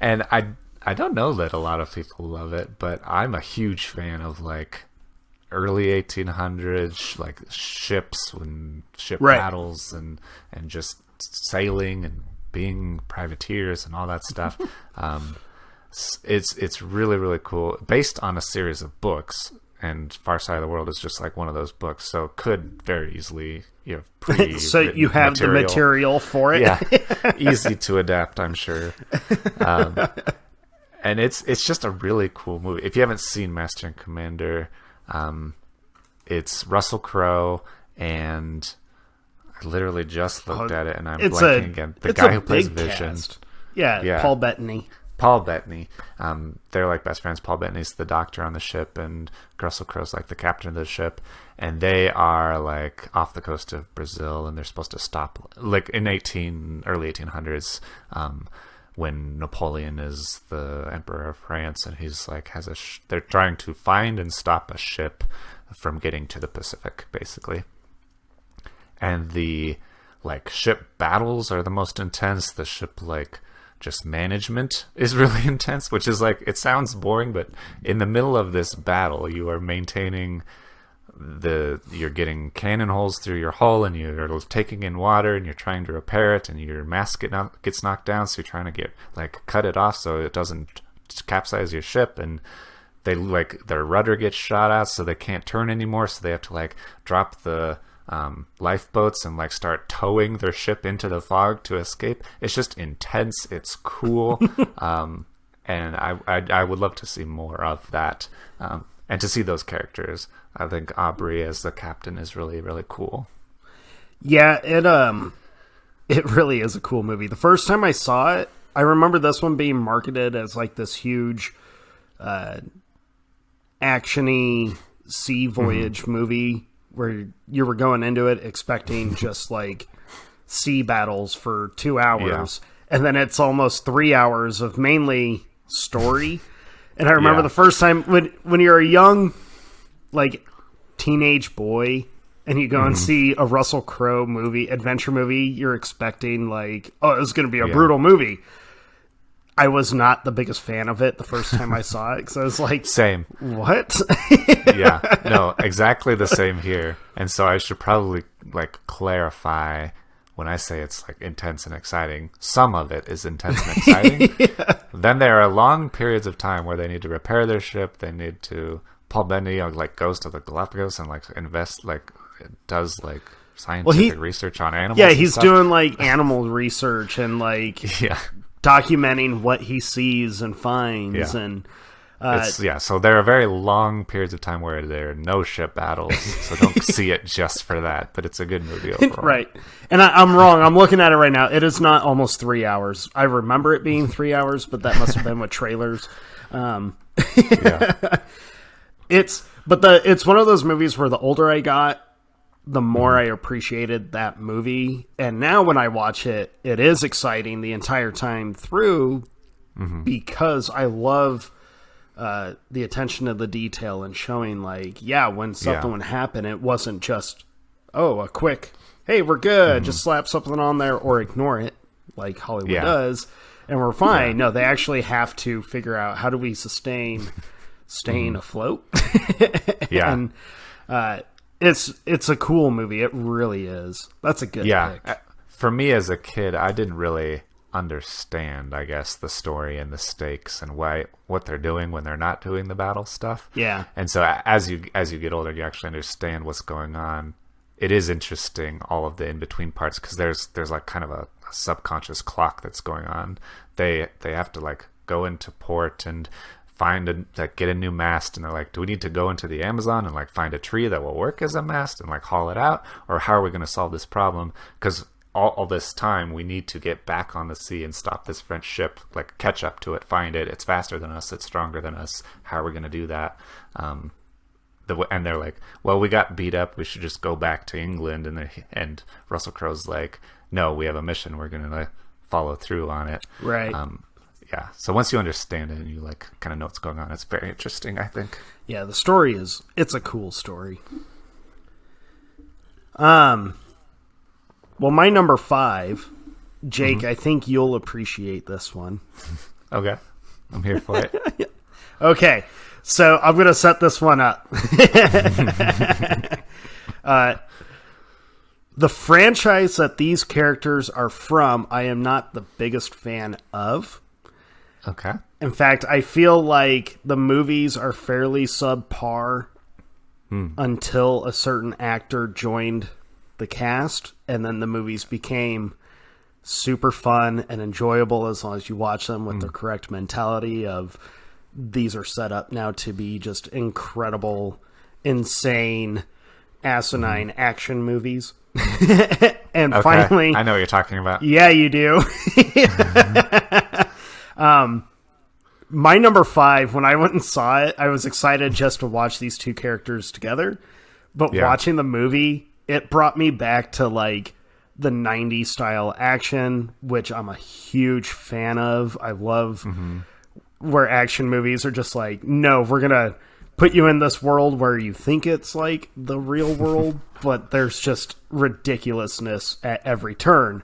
And I don't know that a lot of people love it, but I'm a huge fan of like early 1800s, like ships and ship battles and just sailing and being privateers and all that stuff. It's really, really cool, based on a series of books, and Far Side of the World is just like one of those books, so could very easily so you have the material for it. Yeah, easy to adapt, I'm sure. And it's just a really cool movie. If you haven't seen Master and Commander, it's Russell Crowe, and I literally just looked at it, and I'm blanking again. The guy who plays Vision. Cast. Yeah, Paul Bettany. Paul Bettany. They're like best friends. Paul Bettany's the doctor on the ship, and Russell Crowe's like the captain of the ship. And they are like off the coast of Brazil, and they're supposed to stop, like in early 1800s, when Napoleon is the emperor of France, and he's like they're trying to find and stop a ship from getting to the Pacific, basically. And the like ship battles are the most intense. The ship like just management is really intense, which is like, it sounds boring, but in the middle of this battle, you are maintaining you're getting cannon holes through your hull, and you're taking in water, and you're trying to repair it, and your mast gets knocked down, so you're trying to cut it off so it doesn't capsize your ship, and their rudder gets shot out, so they can't turn anymore, so they have to like drop the lifeboats and like start towing their ship into the fog to escape. It's just intense. It's cool. And I would love to see more of that, and to see those characters. I think Aubrey as the captain is really, really cool. Yeah, it really is a cool movie. The first time I saw it, I remember this one being marketed as like this huge action-y sea voyage movie where you were going into it expecting just like sea battles for 2 hours. Yeah. And then it's almost 3 hours of mainly story. And I remember the first time when you're a young, like, teenage boy and you go and see a Russell Crowe adventure movie, you're expecting like, oh, it's going to be a brutal movie. I was not the biggest fan of it the first time I saw it, because I was like, same. What? Yeah, no, exactly the same here. And so I should probably like clarify, when I say it's like intense and exciting, some of it is intense and exciting. Then there are long periods of time where they need to repair their ship. They need to, Paul Bettany like goes to the Galapagos and like does like scientific research on animals. Yeah, he's doing like animal research and like documenting what he sees and finds. And so there are very long periods of time where there are no ship battles, so don't see it just for that, but it's a good movie overall. Right. And I'm wrong. I'm looking at it right now. It is not almost 3 hours. I remember it being 3 hours, but that must have been with trailers. It's one of those movies where the older I got, the more I appreciated that movie. And now when I watch it, it is exciting the entire time through, because I love the attention to the detail and showing like, when something would happen, it wasn't just, a quick, hey, we're good, just slap something on there or ignore it like Hollywood does, and we're fine. No, they actually have to figure out, how do we staying afloat? And it's a cool movie. It really is. That's a good pick. For me as a kid, I didn't really understand, I guess, the story and the stakes and what they're doing when they're not doing the battle stuff. Yeah. And so as you get older, you actually understand what's going on. It is interesting, all of the in-between parts, because there's like kind of a subconscious clock that's going on. They have to like go into port and get a new mast, and they're like, do we need to go into the Amazon and like find a tree that will work as a mast and like haul it out, or how are we going to solve this problem? Because all this time we need to get back on the sea and stop this French ship, like catch up to it, find it. It's faster than us, it's stronger than us. How are we going to do that? And they're like, well, we got beat up, we should just go back to England. And Russell Crowe's like, no, we have a mission, we're going to follow through on it. Right. So once you understand it and you like kind of know what's going on, it's very interesting, I think. Yeah, the story it's a cool story. Well, my number 5, Jake, I think you'll appreciate this one. Okay. I'm here for it. Okay. So I'm going to set this one up. The franchise that these characters are from, I am not the biggest fan of. Okay. In fact, I feel like the movies are fairly subpar until a certain actor joined the cast, and then the movies became super fun and enjoyable as long as you watch them with the correct mentality of, these are set up now to be just incredible, insane, asinine action movies. And finally, I know what you're talking about. Yeah, you do. My number 5, when I went and saw it, I was excited just to watch these two characters together. But watching the movie, it brought me back to like the 90s style action, which I'm a huge fan of. I love where action movies are just like, no, we're going to put you in this world where you think it's like the real world, but there's just ridiculousness at every turn.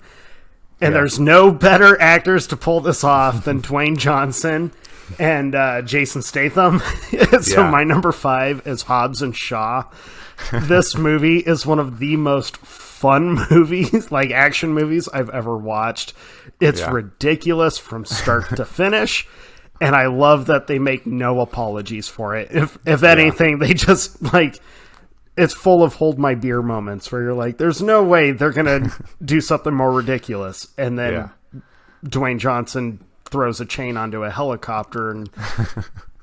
And there's no better actors to pull this off than Dwayne Johnson and Jason Statham. So my number 5 is Hobbs and Shaw. This movie is one of the most fun movies, like action movies, I've ever watched. It's ridiculous from start to finish. And I love that they make no apologies for it. If anything, they just like... It's full of hold my beer moments where you're like, there's no way they're going to do something more ridiculous. And then Dwayne Johnson throws a chain onto a helicopter and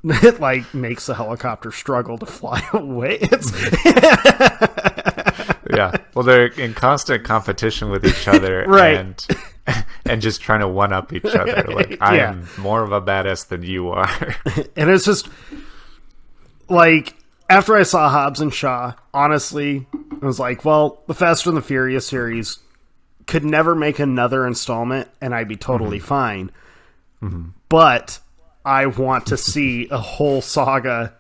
it like makes the helicopter struggle to fly away. Well, they're in constant competition with each other. Right. And just trying to one up each other. Like, I am more of a badass than you are. And it's just like, after I saw Hobbs and Shaw, honestly, I was like, well, the Fast and the Furious series could never make another installment, and I'd be totally fine. But I want to see a whole saga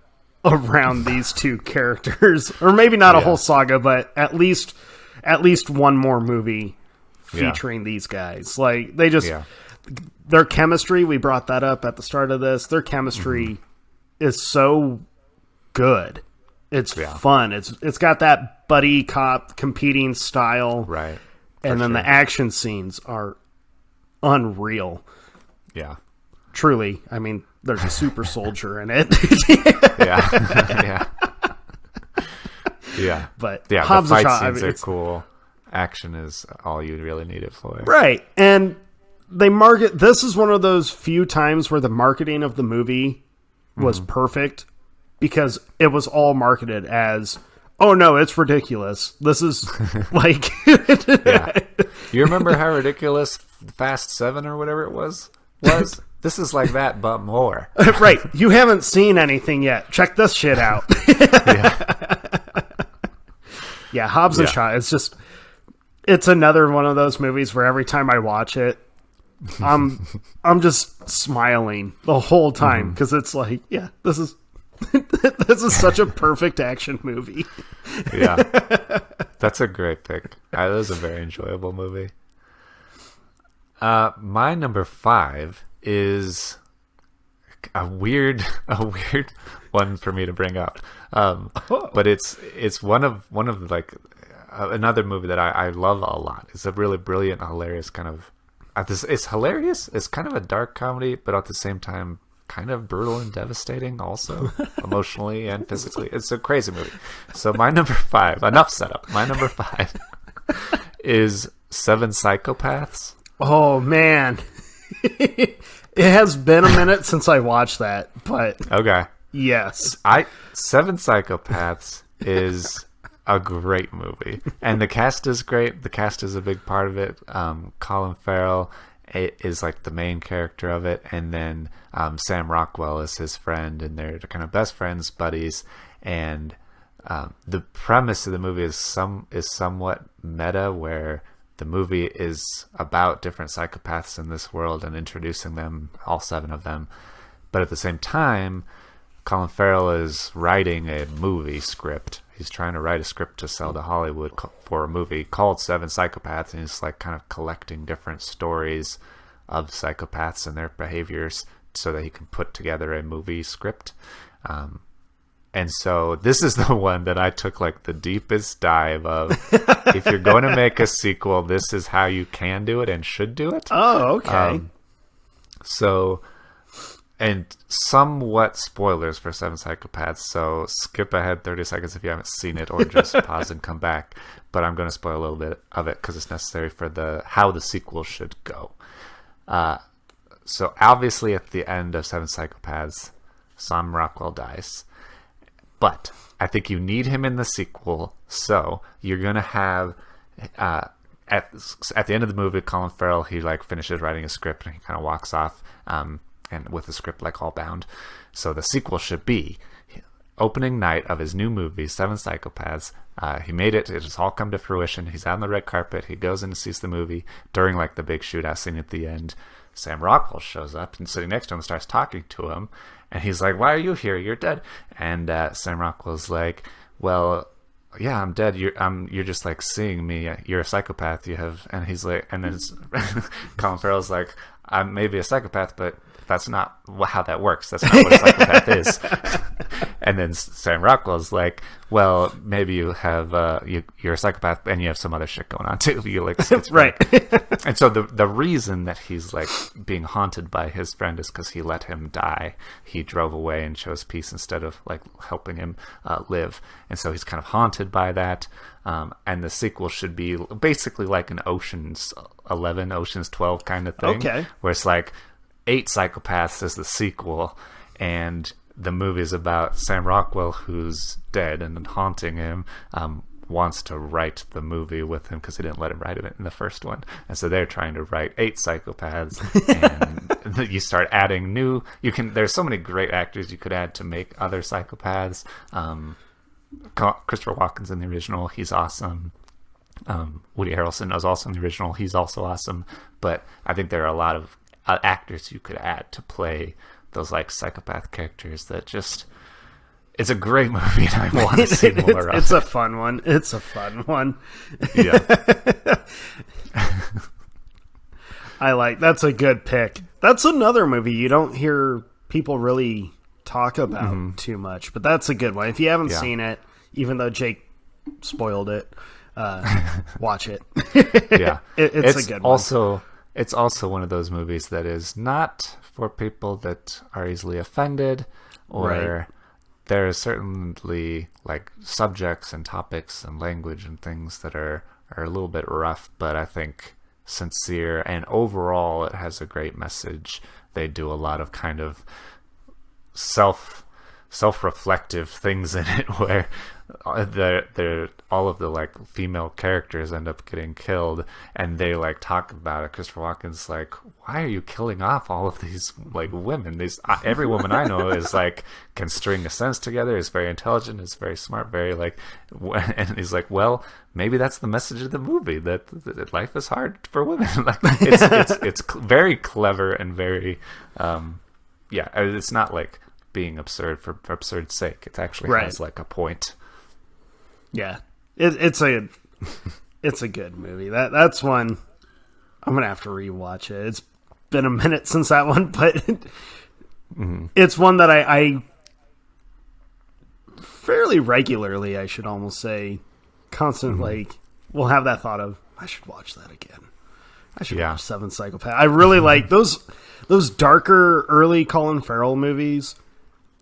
around these two characters. Or maybe not a whole saga, but at least one more movie featuring these guys. Like, they just... Their chemistry, we brought that up at the start of this, their chemistry is so... good. It's fun. It's got that buddy cop competing style. Right. And then the action scenes are unreal. Yeah. Truly. I mean, there's a super soldier in it. But the Hobbs fight and Shaw, scenes are cool. Action is all you really need it for. Right. And they market... This is one of those few times where the marketing of the movie was perfect. Because it was all marketed as, oh no, it's ridiculous. This is like... You remember how ridiculous Fast 7 or whatever it was? This is like that, but more. Right. You haven't seen anything yet. Check this shit out. Hobbs and Shaw. It's just... It's another one of those movies where every time I watch it, I'm just smiling the whole time. Because it's like, this is... This is such a perfect action movie. That's a great pick. That was a very enjoyable movie. My number 5 is a weird one for me to bring up. But it's one of like another movie that I love a lot. It's a really brilliant, hilarious kind of. It's hilarious. It's kind of a dark comedy, but at the same time, kind of brutal and devastating also, emotionally and physically. It's a crazy movie. So my number 5, enough setup. My number 5 is 7 Psychopaths. Oh, man. It has been a minute since I watched that, but... Okay. Yes. 7 Psychopaths is a great movie. And the cast is great. The cast is a big part of it. Colin Farrell is like the main character of it, and then Sam Rockwell is his friend, and they're kind of best friends, buddies. And the premise of the movie is somewhat meta, where the movie is about different psychopaths in this world and introducing them, all 7 of them. But at the same time, Colin Farrell is writing a movie script. He's trying to write a script to sell to Hollywood for a movie called 7 Psychopaths, and he's like kind of collecting different stories of psychopaths and their behaviors so that he can put together a movie script. And so this is the one that I took like the deepest dive of. If you're going to make a sequel, this is how you can do it and should do it. Oh, okay. And somewhat spoilers for 7 Psychopaths, so skip ahead 30 seconds if you haven't seen it, or just pause and come back. But I'm going to spoil a little bit of it because it's necessary for how the sequel should go. So obviously at the end of 7 Psychopaths, Sam Rockwell dies. But I think you need him in the sequel, so you're going to have... at the end of the movie, Colin Farrell, he like finishes writing a script and he kind of walks off, and with the script like all bound. So the sequel should be opening night of his new movie, 7 Psychopaths. He made it. It has all come to fruition. He's on the red carpet. He goes in and sees the movie during like the big shootout scene at the end. Sam Rockwell shows up and sitting next to him starts talking to him, and he's like, "Why are you here? You're dead." And Sam Rockwell's like, "Well, yeah, I'm dead. You're just like seeing me. You're a psychopath. You have," and he's like, and then Colin Farrell's like, "I'm maybe a psychopath, but that's not how that works. That's not what a psychopath is." And then Sam Rockwell's like, "Well, maybe you have you're a psychopath and you have some other shit going on too. You like right." And so the reason that he's like being haunted by his friend is because he let him die. He drove away and chose peace instead of like helping him live. And so he's kind of haunted by that. And the sequel should be basically like an Ocean's 11, Ocean's 12 kind of thing. Okay. Where it's like 8 Psychopaths is the sequel, and the movie's about Sam Rockwell, who's dead and haunting him, wants to write the movie with him because he didn't let him write it in the first one. And so they're trying to write 8 Psychopaths, and you start adding new... There's so many great actors you could add to make other Psychopaths. Christopher Walken's in the original. He's awesome. Woody Harrelson is also in the original. He's also awesome. But I think there are a lot of actors you could add to play those like psychopath characters that just... It's a great movie, and I want to see more of it. It's a fun one. It's a fun one. Yeah. That's a good pick. That's another movie you don't hear people really talk about too much, but that's a good one. If you haven't seen it, even though Jake spoiled it, watch it. Yeah. It's a good one. It's also one of those movies that is not for people that are easily offended, or... Right. There are certainly like subjects and topics and language and things that are a little bit rough, but I think sincere, and overall it has a great message. They do a lot of kind of self-reflective things in it, where all of the like female characters end up getting killed, and they like talk about it. Christopher Walken's like, "Why are you killing off all of these like women? Every woman I know is like can string a sentence together, is very intelligent, is very smart, very like," and he's like, "Well, maybe that's the message of the movie, that life is hard for women." Like it's very clever and very it's not like being absurd for absurd's sake. It actually has like a point. Yeah, it's a good movie. That's one I'm gonna have to rewatch it. It's been a minute since that one, but it's one that I fairly regularly, I should almost say, constantly will have that thought of, I should watch that again. I should watch Seven Psychopaths. I really like those darker early Colin Farrell movies.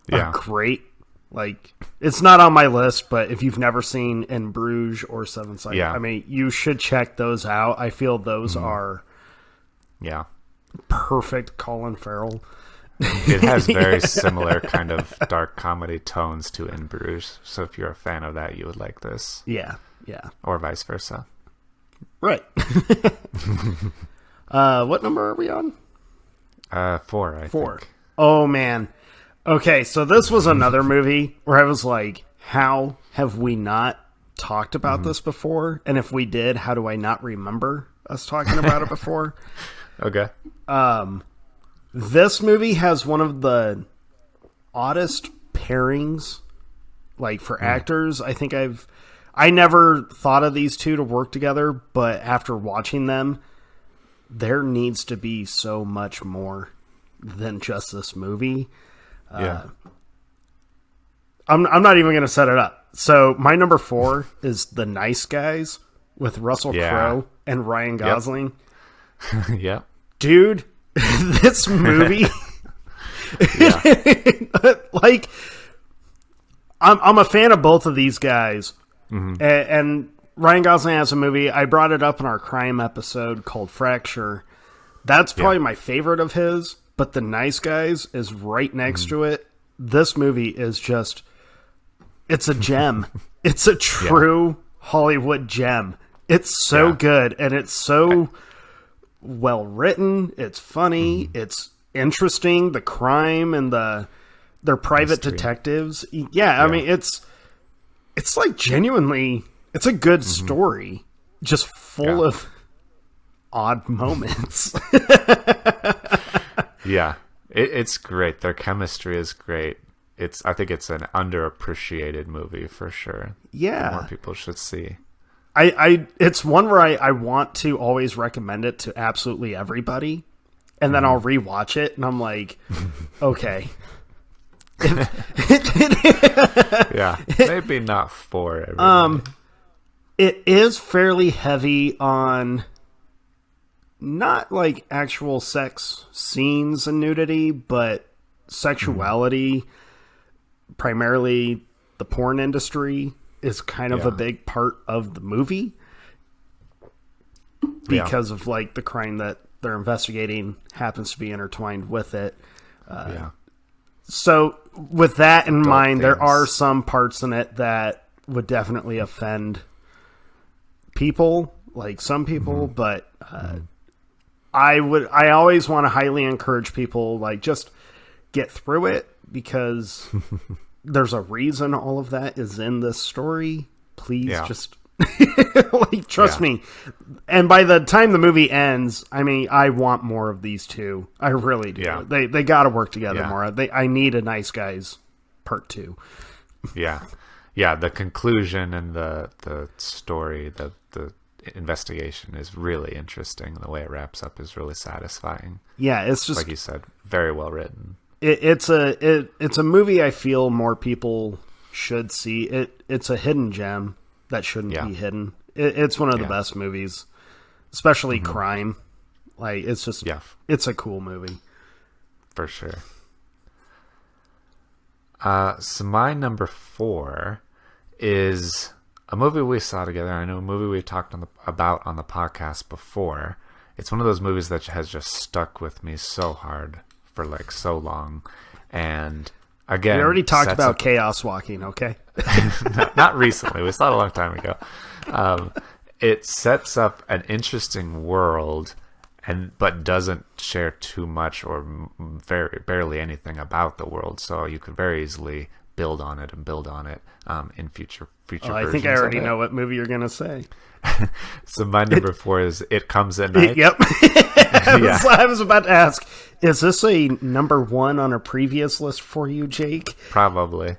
Are great. Like, it's not on my list, but if you've never seen In Bruges or Seven Psychopaths, I mean, you should check those out. I feel those are perfect Colin Farrell. It has very similar kind of dark comedy tones to In Bruges, so if you're a fan of that, you would like this. Yeah. Or vice versa. Right. What number are we on? 4, I think. Oh, man. Okay, so this was another movie where I was like, how have we not talked about this before? And if we did, how do I not remember us talking about it before? Okay. This movie has one of the oddest pairings, like, for actors. I think I never thought of these two to work together, but after watching them, there needs to be so much more than just this movie. I'm not even going to set it up. So my number 4 is The Nice Guys with Russell Crowe and Ryan Gosling. Yep. Dude, this movie, like, I'm a fan of both of these guys. And Ryan Gosling has a movie. I brought it up in our crime episode called Fracture. That's probably my favorite of his. But The Nice Guys is right next to it. This movie is just... It's a gem. It's a true Hollywood gem. It's so good, and it's so well written. It's funny. It's interesting. The crime and their private detectives. Yeah, I mean, it's like genuinely... It's a good story. Just full of odd moments. Yeah, it's great. Their chemistry is great. I think it's an underappreciated movie for sure. Yeah, more people should see. It's one where I want to always recommend it to absolutely everybody, and then I'll rewatch it, and I'm like, okay. Yeah, maybe not for everybody. It is fairly heavy on not like actual sex scenes and nudity, but sexuality. Primarily, the porn industry is kind of a big part of the movie because of like the crime that they're investigating happens to be intertwined with it. So with that in mind, there are some parts in it that would definitely offend people, like some people, but I always want to highly encourage people, like, just get through it, because there's a reason all of that is in this story. Please just like, trust me. And by the time the movie ends, I mean, I want more of these two. I really do. Yeah. They got to work together more. I need a Nice Guys part 2. Yeah. The conclusion and the story, the investigation is really interesting. The way it wraps up is really satisfying. Yeah, it's just, like you said, very well written. It's a movie I feel more people should see. It's a hidden gem that shouldn't be hidden. It's one of the best movies, especially crime. Like, it's just it's a cool movie for sure. So my number 4 is a movie we saw together. I know a movie we talked about on the podcast before. It's one of those movies that has just stuck with me so hard for like so long. And again, we already talked about Chaos Walking, okay? Not recently. We saw it a long time ago. It sets up an interesting world, but doesn't share too much or barely anything about the world. So you could very easily build on it in future versions. I think I already know what movie you're gonna say. So my number 4 is It Comes at Night. Yep. I was about to ask, is this a number 1 on a previous list for you, Jake? Probably.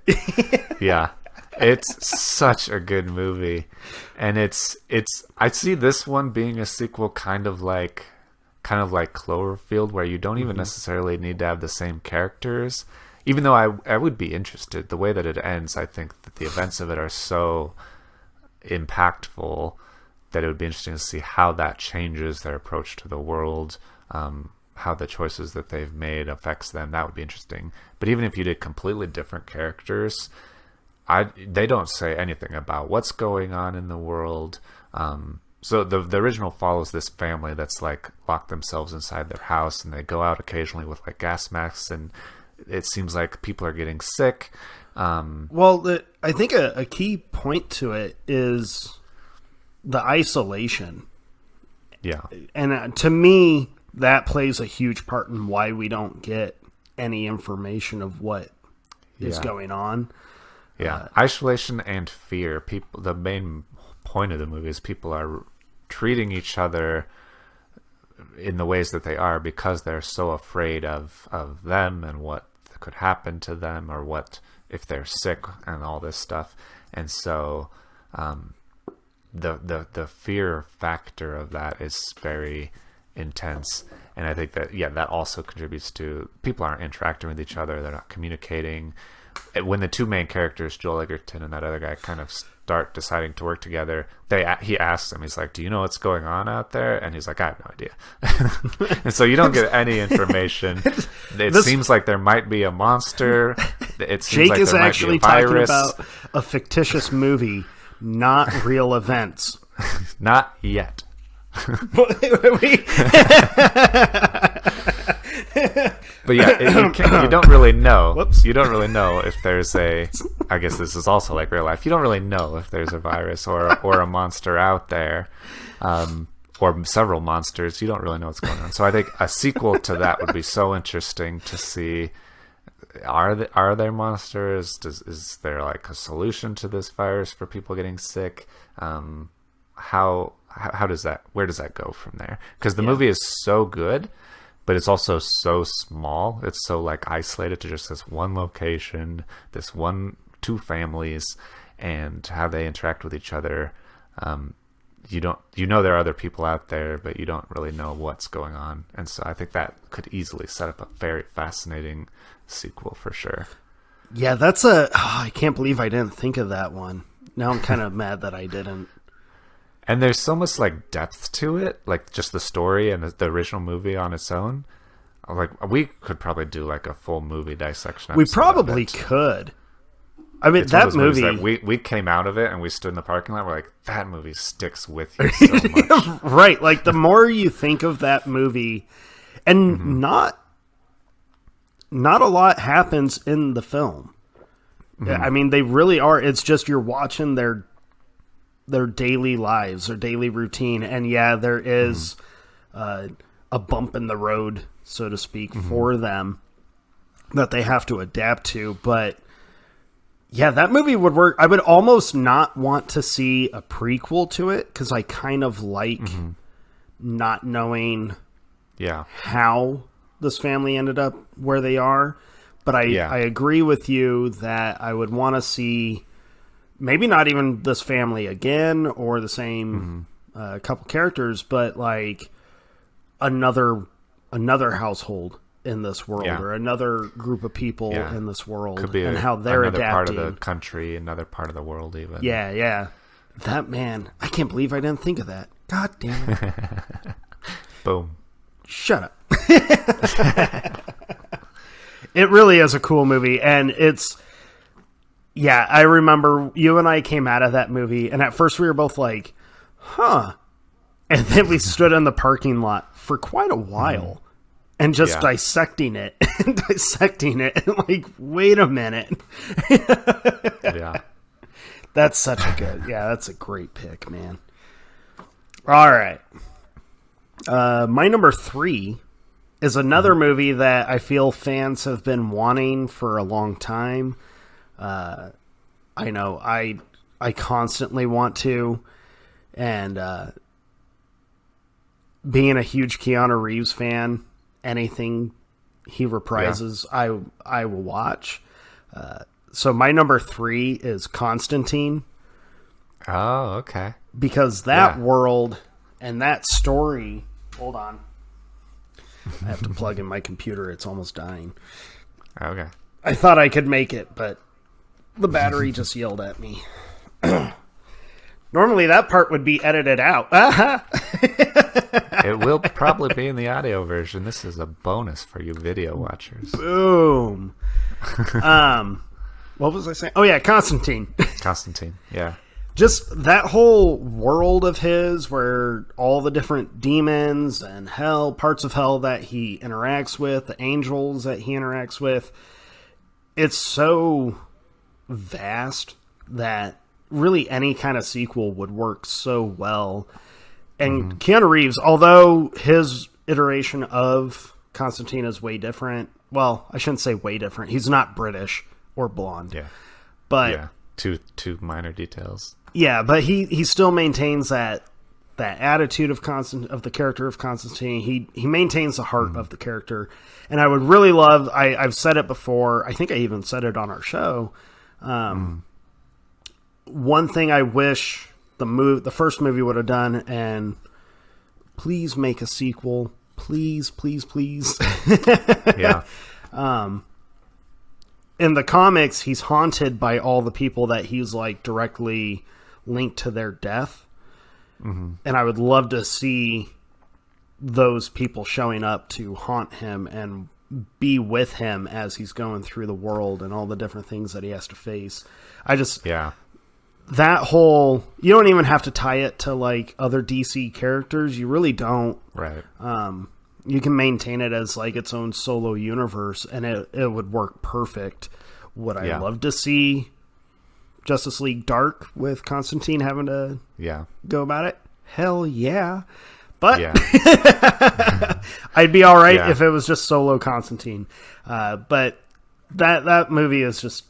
Yeah. It's such a good movie. And it's I see this one being a sequel kind of like Cloverfield, where you don't even necessarily need to have the same characters. Even though I would be interested, the way that it ends, I think that the events of it are so impactful that it would be interesting to see how that changes their approach to the world, how the choices that they've made affects them. That would be interesting. But even if you did completely different characters, they don't say anything about what's going on in the world. So the original follows this family that's like locked themselves inside their house, and they go out occasionally with like gas masks, and it seems like people are getting sick. Well, I think a key point to it is the isolation. Yeah. And to me, that plays a huge part in why we don't get any information of what is going on. Yeah. Isolation and fear. The main point of the movie is people are treating each other in the ways that they are because they're so afraid of them and what could happen to them, or what if they're sick and all this stuff. And so the fear factor of that is very intense. And I think that that also contributes to people aren't interacting with each other, they're not communicating. When the two main characters, Joel Edgerton and that other guy, kind of start deciding to work together, he asks him, he's like, do you know what's going on out there? And he's like, I have no idea. And so you don't get any information. It seems like there might be a monster. It seems Jake like is there might actually be a virus. talking about a fictitious movie, not real events. Not yet. But you don't really know. Whoops. You don't really know if there's I guess this is also like real life. You don't really know if there's a virus or a monster out there, or several monsters. You don't really know what's going on. So I think a sequel to that would be so interesting to see. Are there monsters? Is there like a solution to this virus for people getting sick? How does that? Where does that go from there? Because the movie is so good, but it's also so small. It's so like isolated to just this one location, two families, and how they interact with each other. You know there are other people out there, but you don't really know what's going on. And so I think that could easily set up a very fascinating sequel for sure. Yeah, I can't believe I didn't think of that one. Now I'm kind of mad that I didn't. And there's so much like depth to it, like just the story and the original movie on its own. Like we could probably do like a full movie dissection. We probably could. I mean, that movie. That we came out of it and we stood in the parking lot. We're like, that movie sticks with you so much. Right. Like the more you think of that movie, and not a lot happens in the film. I mean, they really are. It's just you're watching their daily lives, their daily routine, and yeah, there is a bump in the road, so to speak, for them that they have to adapt to, but. Yeah, that movie would work. I would almost not want to see a prequel to it because I kind of like not knowing how this family ended up where they are. But I agree with you that I would want to see maybe not even this family again or the same couple characters, but like another household in this world or another group of people in this world. Could be and how they're another adapting. part of the country, another part of the world even. Yeah. That, man, I can't believe I didn't think of that. God damn it. Boom. Shut up. It really is a cool movie, and I remember you and I came out of that movie, and at first we were both like, huh. And then we stood in the parking lot for quite a while. And just dissecting it and like, wait a minute. Yeah. That's a great pick, man. All right. My number 3 is another movie that I feel fans have been wanting for a long time. I know I constantly want to, and being a huge Keanu Reeves fan, anything he reprises, I will watch. So my number 3 is Constantine. Oh, okay. Because that world and that story... Hold on. I have to plug in my computer. It's almost dying. Okay. I thought I could make it, but the battery just yelled at me. Normally that part would be edited out. It will probably be in the audio version. This is a bonus for you video watchers. Boom. What was I saying? Oh yeah, Constantine. Constantine, yeah. Just that whole world of his where all the different demons and hell, parts of hell that he interacts with, the angels that he interacts with, it's so vast that really any kind of sequel would work so well. And Keanu Reeves, although his iteration of Constantine is way different, well, I shouldn't say way different. He's not British or blonde. Yeah. But two minor details. Yeah, but he still maintains that attitude of the character of Constantine. He maintains the heart of the character. And I would really love, I've said it before, I think I even said it on our show. One thing I wish the first movie would have done, and please make a sequel. Please. Yeah. In the comics, he's haunted by all the people that he's like directly linked to their death. And I would love to see those people showing up to haunt him and be with him as he's going through the world and all the different things that he has to face. That whole, you don't even have to tie it to like other DC characters. You really don't. Right. You can maintain it as like its own solo universe, and it would work perfect. Would I love to see Justice League Dark with Constantine having to go about it? Hell yeah. But I'd be all right if it was just solo Constantine. But that movie is just,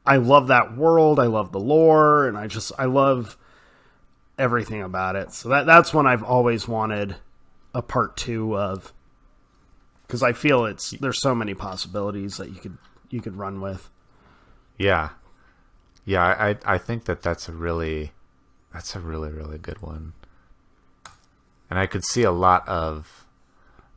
I love that world. I love the lore, and I love everything about it. So that's one I've always wanted a part 2 of. because I feel there's so many possibilities that you could run with. Yeah, I think that's a really really good one, and I could see a lot of.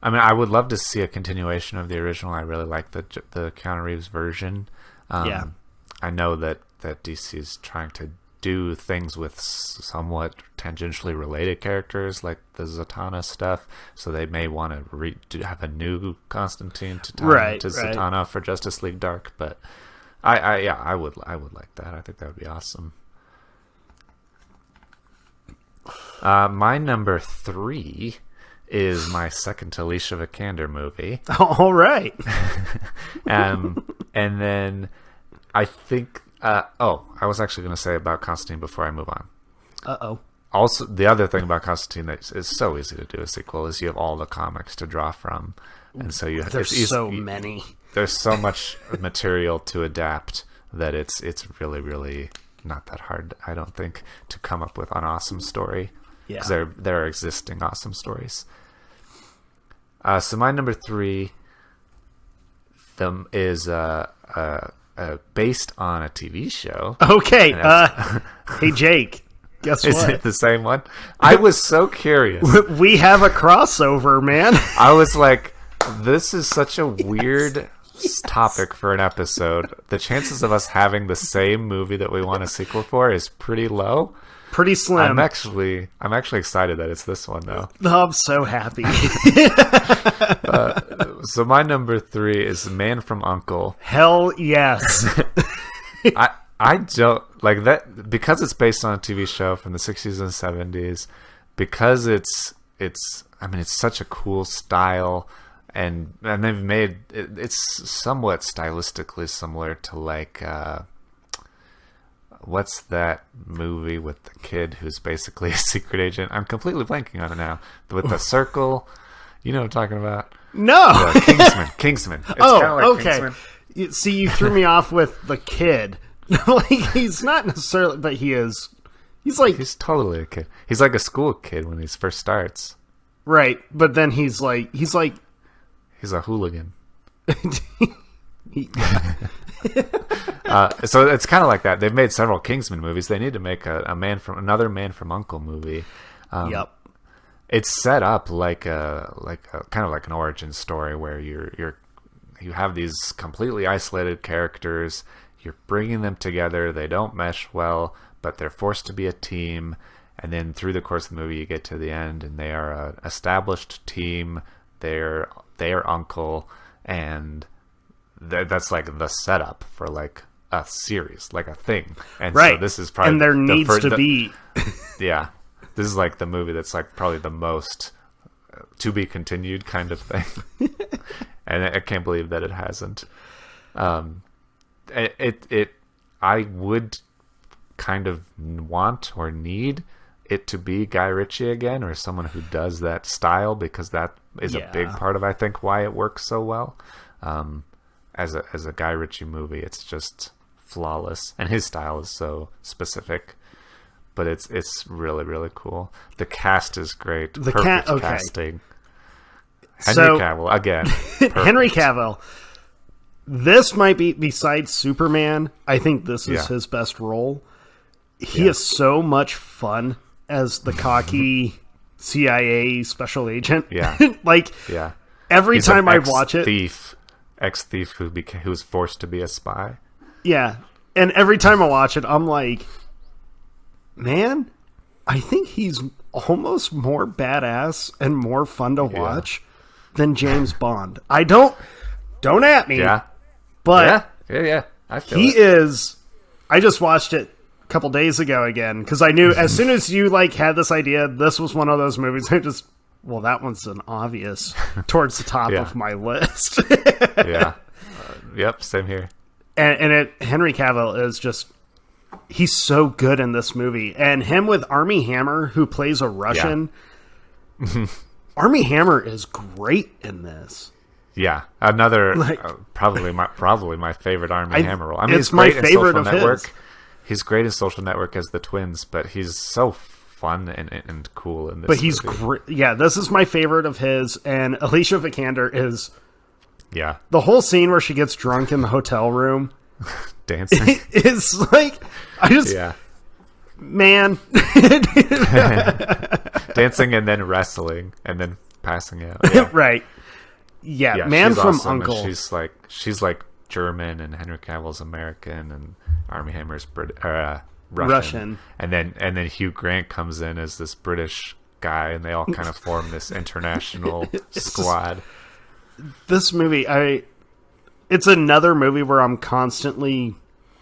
I mean, I would love to see a continuation of the original. I really like the Keanu Reeves version. I know that DC is trying to do things with somewhat tangentially related characters, like the Zatanna stuff. So they may want to have a new Constantine to tie into Zatanna for Justice League Dark. But I would like that. I think that would be awesome. My number 3 is my second Alicia Vikander movie. All right. And then I think... I was actually going to say about Constantine before I move on. Uh-oh. Also, the other thing about Constantine that is so easy to do a sequel is you have all the comics to draw from. And so there's so many. There's so much material to adapt that it's really, really not that hard, I don't think, to come up with an awesome story. Yeah. Because there are existing awesome stories. So my number 3 is based on a TV show. Okay. Hey, Jake. Guess Is what? it the same one? I was so curious. We have a crossover, man. I was like, this is such a weird topic for an episode. The chances of us having the same movie that we want a sequel for is pretty low. Pretty slim. I'm actually excited that it's this one, though. Oh, I'm so happy. So my number 3 is Man from U.N.C.L.E. Hell yes. I don't like that because it's based on a TV show from the 60s and 70s. Because it's such a cool style, and they've made it's somewhat stylistically similar to like. What's that movie with the kid who's basically a secret agent? I'm completely blanking on it now. With the circle, you know what I'm talking about? No, Kingsman. It's okay. Kingsman. See, you threw me off with the kid. Like he's not necessarily, but he is. He's totally a kid. He's like a school kid when he first starts. Right, but then he's like he's a hooligan. So it's kind of like that. They've made several Kingsman movies. They need to make another Man from U.N.C.L.E. movie. Yep. It's set up like a kind of like an origin story where you have these completely isolated characters. You're bringing them together. They don't mesh well, but they're forced to be a team. And then through the course of the movie, you get to the end, and they are an established team. They're uncle, and that's like the setup for like a series, like a thing. And right. So this is probably and there needs to be. Yeah, this is like the movie that's like probably the most to be continued kind of thing. And I can't believe that it hasn't. I would kind of want or need it to be Guy Ritchie again, or someone who does that style, because that is a big part of, I think, why it works so well. As a Guy Ritchie movie, it's just flawless, and his style is so specific. But it's really, really cool. The cast is great. Perfect casting. Henry Cavill again. Henry Cavill. This might be, besides Superman, I think this is his best role. He is so much fun as the cocky CIA special agent. Yeah. Every He's time I watch it, ex-thief who's forced to be a spy. Yeah. And every time I watch it, I'm like, man, I think he's almost more badass and more fun to watch than James Bond. Don't at me. Yeah. But yeah. I feel he is. I just watched it a couple days ago again because I knew as soon as you had this idea, this was one of those movies. That one's an obvious towards the top of my list. Yeah. Yep. Same here. And Henry Cavill is just. He's so good in this movie, and him with Armie Hammer, who plays a Russian. Yeah. Armie Hammer is great in this. Yeah, another probably my favorite Armie Hammer role. I mean, it's my favorite of Network. his. He's great in Social Network as the twins, but he's so fun and cool in this. But he's great. Yeah, this is my favorite of his, and Alicia Vikander is Yeah. The whole scene where she gets drunk in the hotel room Dancing. is like, I just, Yeah. man. Dancing and then wrestling and then passing out. Yeah. Right. Yeah, Yeah, Man she's from awesome, and Uncle. She's like German, and Henry Cavill's American, and Armie Hammer's Russian. Russian. And then Hugh Grant comes in as this British guy, and they all kind of form this international squad. This movie, it's another movie where I'm constantly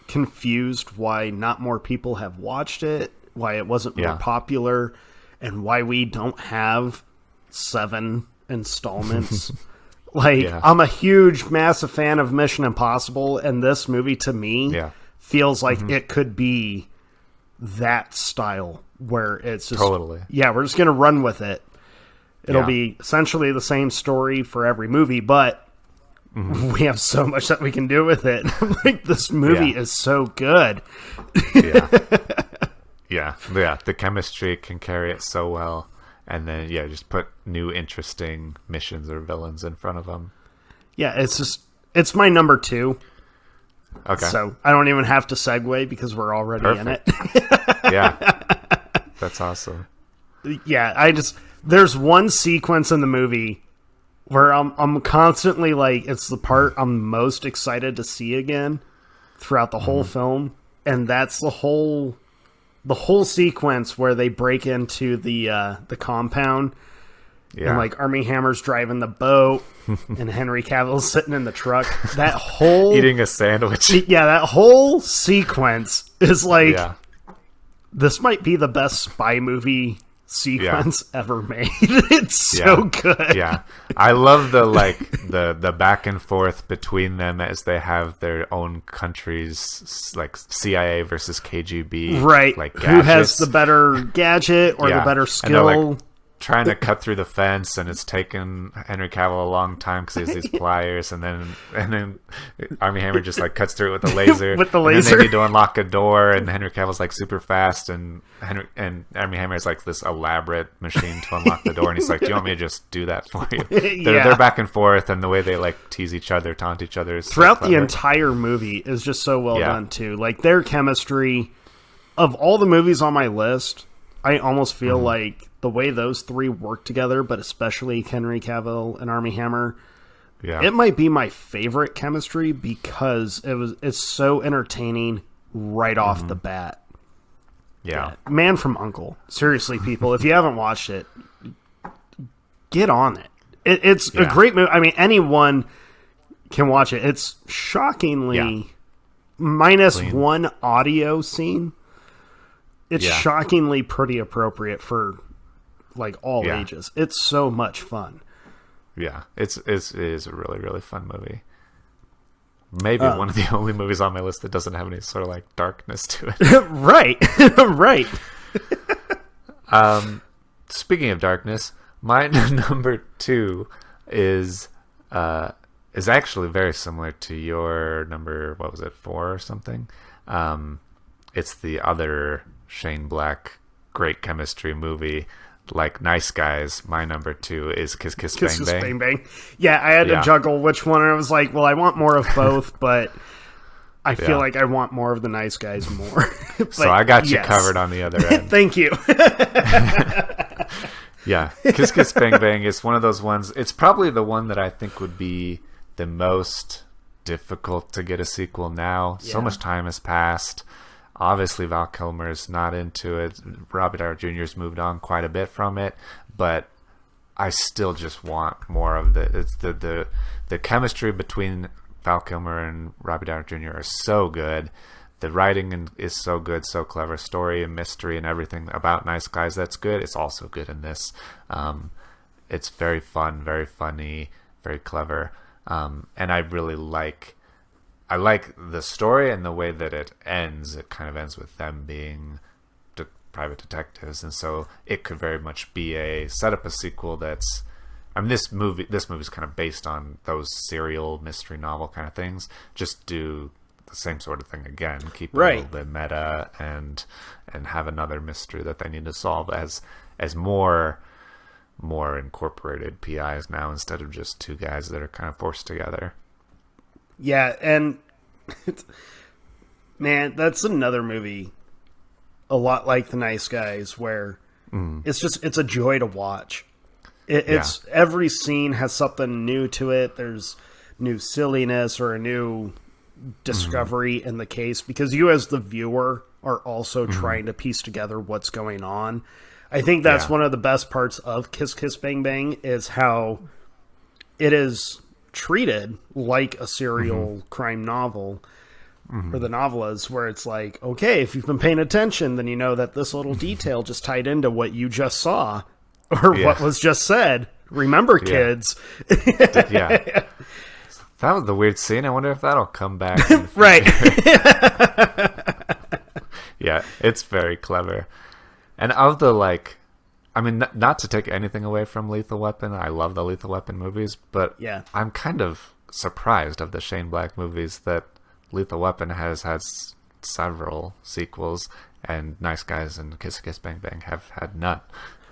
confused why not more people have watched it, why it wasn't more popular, and why we don't have 7 installments. I'm a huge, massive fan of Mission Impossible, and this movie, to me, feels like it could be that style, where it's just... Totally. Yeah, we're just going to run with it. It'll be essentially the same story for every movie, but we have so much that we can do with it. Like, this movie is so good. Yeah. The chemistry can carry it so well. And then, just put new interesting missions or villains in front of them. Yeah, it's my number 2. Okay. So I don't even have to segue because we're already in it. Yeah. That's awesome. Yeah, there's one sequence in the movie where I'm constantly like, it's the part I'm most excited to see again throughout the whole film. And that's the whole sequence where they break into the compound, and like Armie Hammer's driving the boat, and Henry Cavill's sitting in the truck. That whole eating a sandwich. That whole sequence is like, this might be the best spy movie sequence ever made. It's so good. Yeah, I love the back and forth between them as they have their own countries, like CIA versus KGB, right? Like who has the better gadget or the better skill? Trying to cut through the fence, and it's taken Henry Cavill a long time because he has these pliers, and then Armie Hammer just like cuts through it with the laser. With the and laser, then they need to unlock a door, and Henry Cavill's like super fast, and Armie Hammer is like this elaborate machine to unlock the door, and he's like, "Do you want me to just do that for you?" They're back and forth, and the way they like tease each other, taunt each other, is throughout the entire movie is just so well done too. Like, their chemistry, of all the movies on my list, I almost feel like the way those 3 work together, but especially Henry Cavill and Armie Hammer, it might be my favorite chemistry because it's so entertaining right off the bat. Yeah. Man from Uncle. Seriously, people, if you haven't watched it, get on it. It's a great movie. I mean, anyone can watch it. It's shockingly minus clean. One audio scene. It's shockingly pretty appropriate for like all ages. It's so much fun. Yeah, it is a really, really fun movie. Maybe one of the only movies on my list that doesn't have any sort of like darkness to it. Right. Right. Speaking of darkness, my number 2 is actually very similar to your number. What was it, 4 or something? It's the other Shane Black great chemistry movie, like Nice Guys. My number 2 is Kiss Kiss Bang Kiss Bang. Bang Bang. Yeah, I had to juggle which one. I was like, well, I want more of both, but I feel like I want more of the Nice Guys more. But, so I got you covered on the other end. Thank you. Yeah, Kiss Kiss Bang Bang is one of those ones. It's probably the one that I think would be the most difficult to get a sequel now. So much time has passed. Obviously, Val Kilmer's not into it. Robert Downey Jr.'s moved on quite a bit from it, but I still just want more of the chemistry between Val Kilmer and Robert Downey Jr. are so good. The writing is so good, so clever. Story and mystery and everything about Nice Guys that's good. It's also good in this. It's very fun, very funny, very clever, and I really like. I like the story and the way that it ends. It kind of ends with them being private detectives, and so it could very much be set up a sequel that's. I mean, this movie's kind of based on those serial mystery novel kind of things. Just do the same sort of thing again. Keep it a little bit meta and have another mystery that they need to solve as more more incorporated PIs now instead of just two guys that are kind of forced together. Yeah, and man, that's another movie a lot like The Nice Guys where it's a joy to watch. It's every scene has something new to it. There's new silliness or a new discovery in the case because you as the viewer are also trying to piece together what's going on. I think that's one of the best parts of Kiss Kiss Bang Bang is how it is treated like a serial crime novel or the novel is, where it's like, okay, if you've been paying attention, then you know that this little detail just tied into what you just saw or what was just said. Remember, kids. Yeah. That was the weird scene. I wonder if that'll come back. Right. Yeah, it's very clever. And of the, like, I mean, not to take anything away from Lethal Weapon. I love the Lethal Weapon movies, but I'm kind of surprised of the Shane Black movies that Lethal Weapon has had several sequels, and Nice Guys and Kiss Kiss Bang Bang have had none.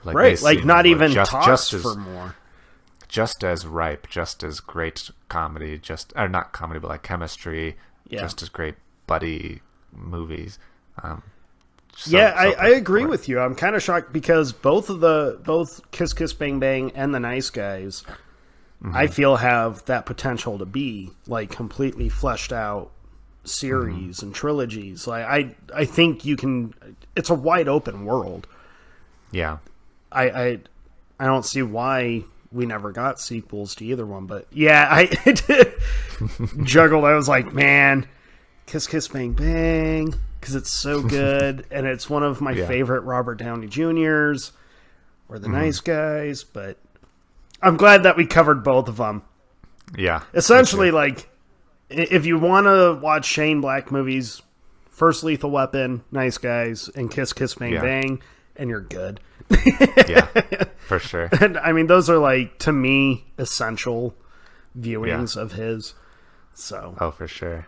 Like, right, like not even talks for more. Just as ripe, just as great comedy, or not comedy, but like chemistry, just as great buddy movies. I agree with you. I'm kind of shocked because both Kiss Kiss Bang Bang and The Nice Guys, I feel have that potential to be like completely fleshed out series and trilogies. Like I think you can. It's a wide open world. Yeah, I don't see why we never got sequels to either one. But yeah, I juggled. I was like, man, Kiss Kiss Bang Bang. Because it's so good, and it's one of my favorite Robert Downey Jr.'s, or The Nice Guys, but I'm glad that we covered both of them. Yeah. Essentially, like, if you want to watch Shane Black movies, first Lethal Weapon, Nice Guys, and Kiss Kiss Bang Bang, and you're good. Yeah, for sure. And, I mean, those are, like, to me, essential viewings of his. So. Oh, for sure.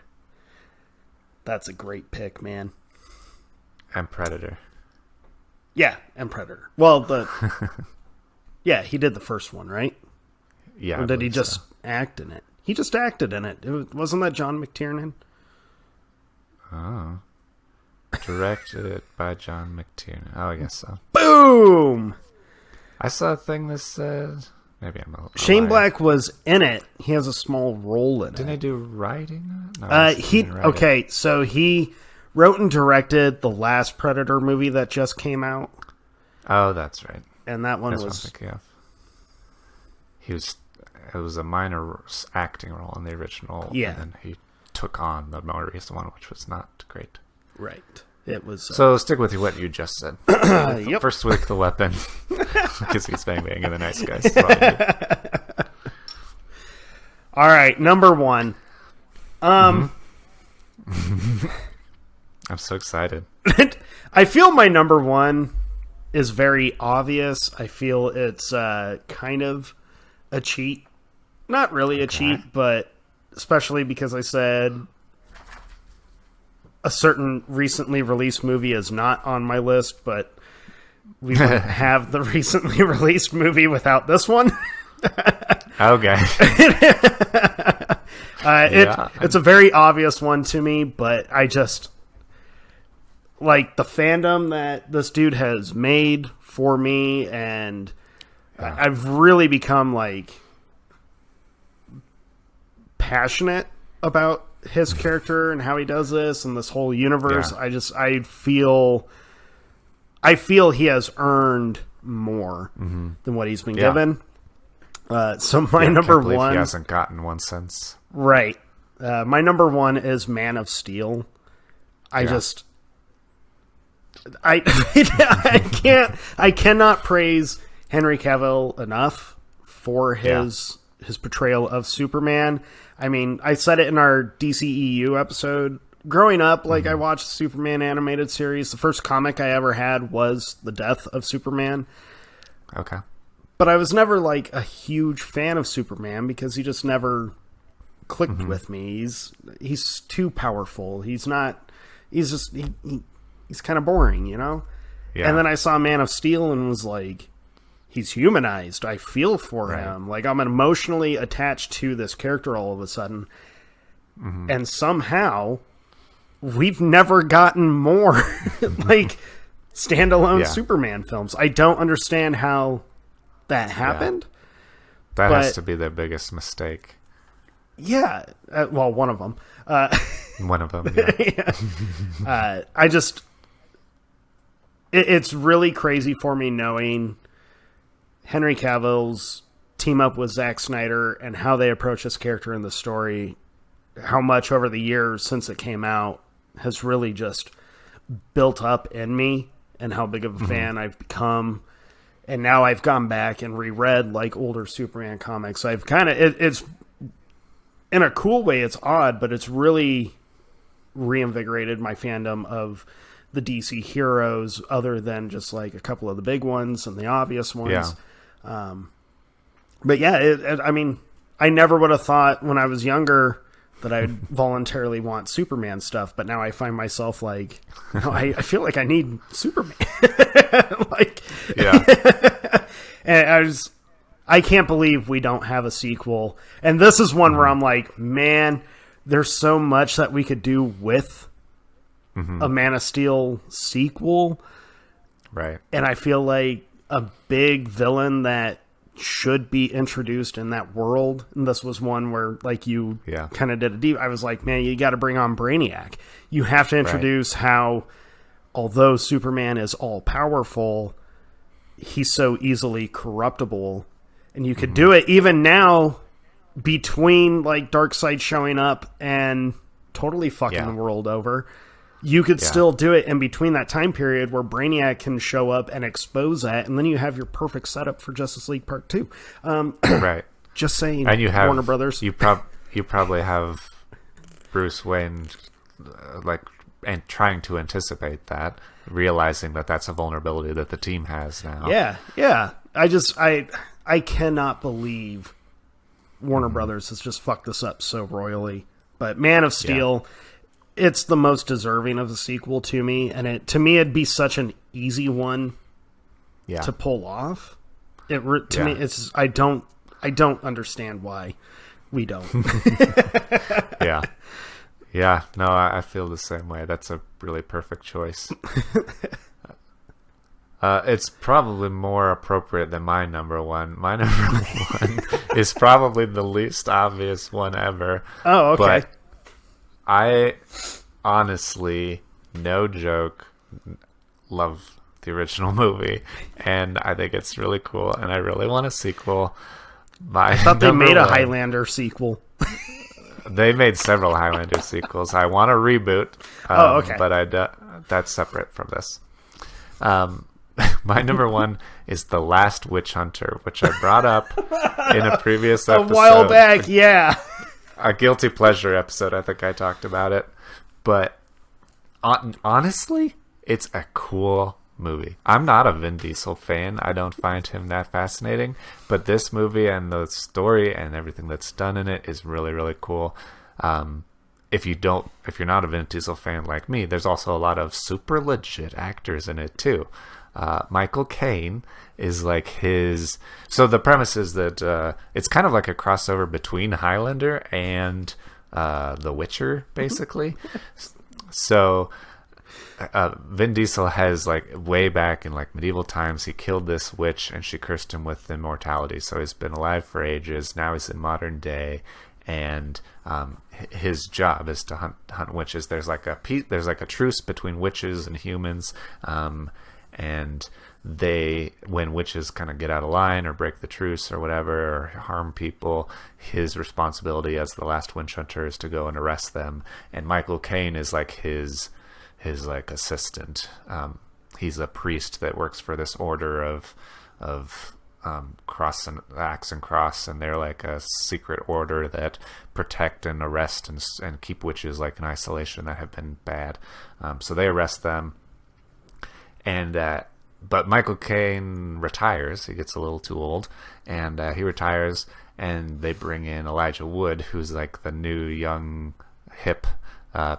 That's a great pick, man. And Predator. Yeah, and Predator. Well, he did the first one, right? Yeah. Or did he just act in it? He just acted in it. Wasn't that John McTiernan? Oh. Directed by John McTiernan. Oh, I guess so. Boom! I saw a thing that said... Maybe I'm a Shane Black was in it. He has a small role in it. Didn't he do writing? No, okay, so he wrote and directed the last Predator movie that just came out. Oh, that's right. And that one That's was... what I'm thinking of. It was a minor acting role in the original. Yeah. And then he took on the more recent one, which was not great. Right. It was... So stick with what you just said. Yep. First with the weapon. Kiss Kiss Bang Bang and The Nice Guys. All right, number one. I'm so excited. I feel my number one is very obvious. I feel it's kind of a cheat. Not really a cheat, but especially because I said a certain recently released movie is not on my list, but we wouldn't have the recently released movie without this one. Okay. It's a very obvious one to me, but I just like the fandom that this dude has made for me, and I've really become like passionate about his character and how he does this and this whole universe. I feel he has earned more than what he's been given. So my number one, he hasn't gotten one since. Right. My number one is Man of Steel. I cannot praise Henry Cavill enough for his portrayal of Superman. I mean, I said it in our DCEU episode. Growing up, I watched the Superman animated series. The first comic I ever had was The Death of Superman. Okay. But I was never a huge fan of Superman because he just never clicked with me. He's too powerful. He's kind of boring, you know? Yeah. And then I saw Man of Steel and was like, he's humanized. I feel for him. Like, I'm emotionally attached to this character all of a sudden. Mm-hmm. And somehow, we've never gotten more, like, standalone Superman films. I don't understand how that happened. That has to be their biggest mistake. Yeah. Well, one of them. One of them, yeah. I just... It's really crazy for me knowing Henry Cavill's team up with Zack Snyder and how they approach this character in the story, how much over the years since it came out has really just built up in me, and how big of a fan I've become. And now I've gone back and reread like older Superman comics. I've kind of, it's in a cool way, it's odd, but it's really reinvigorated my fandom of the DC heroes, other than just like a couple of the big ones and the obvious ones. Yeah. But yeah, I mean, I never would have thought when I was younger that I'd voluntarily want Superman stuff, but now I find myself like, no, I feel like I need Superman. Like, yeah. And I can't believe we don't have a sequel. And this is one where I'm like, man, there's so much that we could do with a Man of Steel sequel. Right. And I feel like a big villain that should be introduced in that world, and this was one where, like, you kind of did a deep... I was like, man, you got to bring on Brainiac. You have to introduce how, although Superman is all-powerful, he's so easily corruptible. And you could do it even now between, like, Darkseid showing up and totally fucking the world over. You could still do it in between that time period where Brainiac can show up and expose that, and then you have your perfect setup for Justice League Part 2. Right. Just saying, and you have, Warner Brothers. You probably have Bruce Wayne, and trying to anticipate that, realizing that that's a vulnerability that the team has now. Yeah. I cannot believe Warner Brothers has just fucked this up so royally. But Man of Steel... It's the most deserving of a sequel to me, and it'd be such an easy one to pull off. Me, it's I don't understand why we don't. Yeah. No, I feel the same way. That's a really perfect choice. It's probably more appropriate than my number one. My number one is probably the least obvious one ever. Oh, okay. But I honestly, no joke, love the original movie, and I think it's really cool, and I really want a sequel. I thought they made a Highlander sequel. They made several Highlander sequels. I want a reboot, okay. But that's separate from this. My number one is The Last Witch Hunter, which I brought up in a previous episode. A while back, yeah. A guilty pleasure episode, I think I talked about it. But honestly, it's a cool movie. I'm not a Vin Diesel fan. I don't find him that fascinating. But this movie and the story and everything that's done in it is really, really cool. If you're not a Vin Diesel fan like me, there's also a lot of super legit actors in it too. Michael Caine is like his... So the premise is that it's kind of like a crossover between Highlander and The Witcher, basically. So Vin Diesel has, like, way back in, like, medieval times, he killed this witch and she cursed him with immortality. So he's been alive for ages. Now he's in modern day, and his job is to hunt witches. There's like a truce between witches and humans. And when witches kind of get out of line or break the truce or whatever, or harm people, his responsibility as the last witch hunter is to go and arrest them. And Michael Caine is like his like assistant. He's a priest that works for this order of Cross and Axe and Cross, and they're like a secret order that protect and arrest and keep witches like in isolation that have been bad. So they arrest them. And but Michael Caine retires. He gets a little too old, and he retires. And they bring in Elijah Wood, who's like the new young hip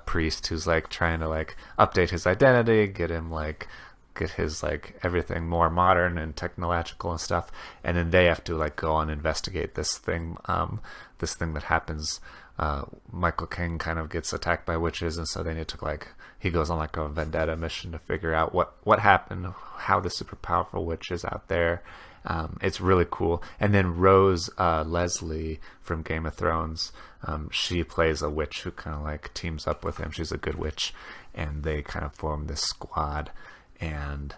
priest, who's like trying to like update his identity, get him like get his like everything more modern and technological and stuff, and then they have to like go and investigate this thing that happens. Michael King kind of gets attacked by witches, and so they need to like, he goes on like a vendetta mission to figure out what happened, how the super powerful witch is out there. It's really cool. And then Rose Leslie from Game of Thrones, she plays a witch who kind of like teams up with him. She's a good witch, and they kind of form this squad. And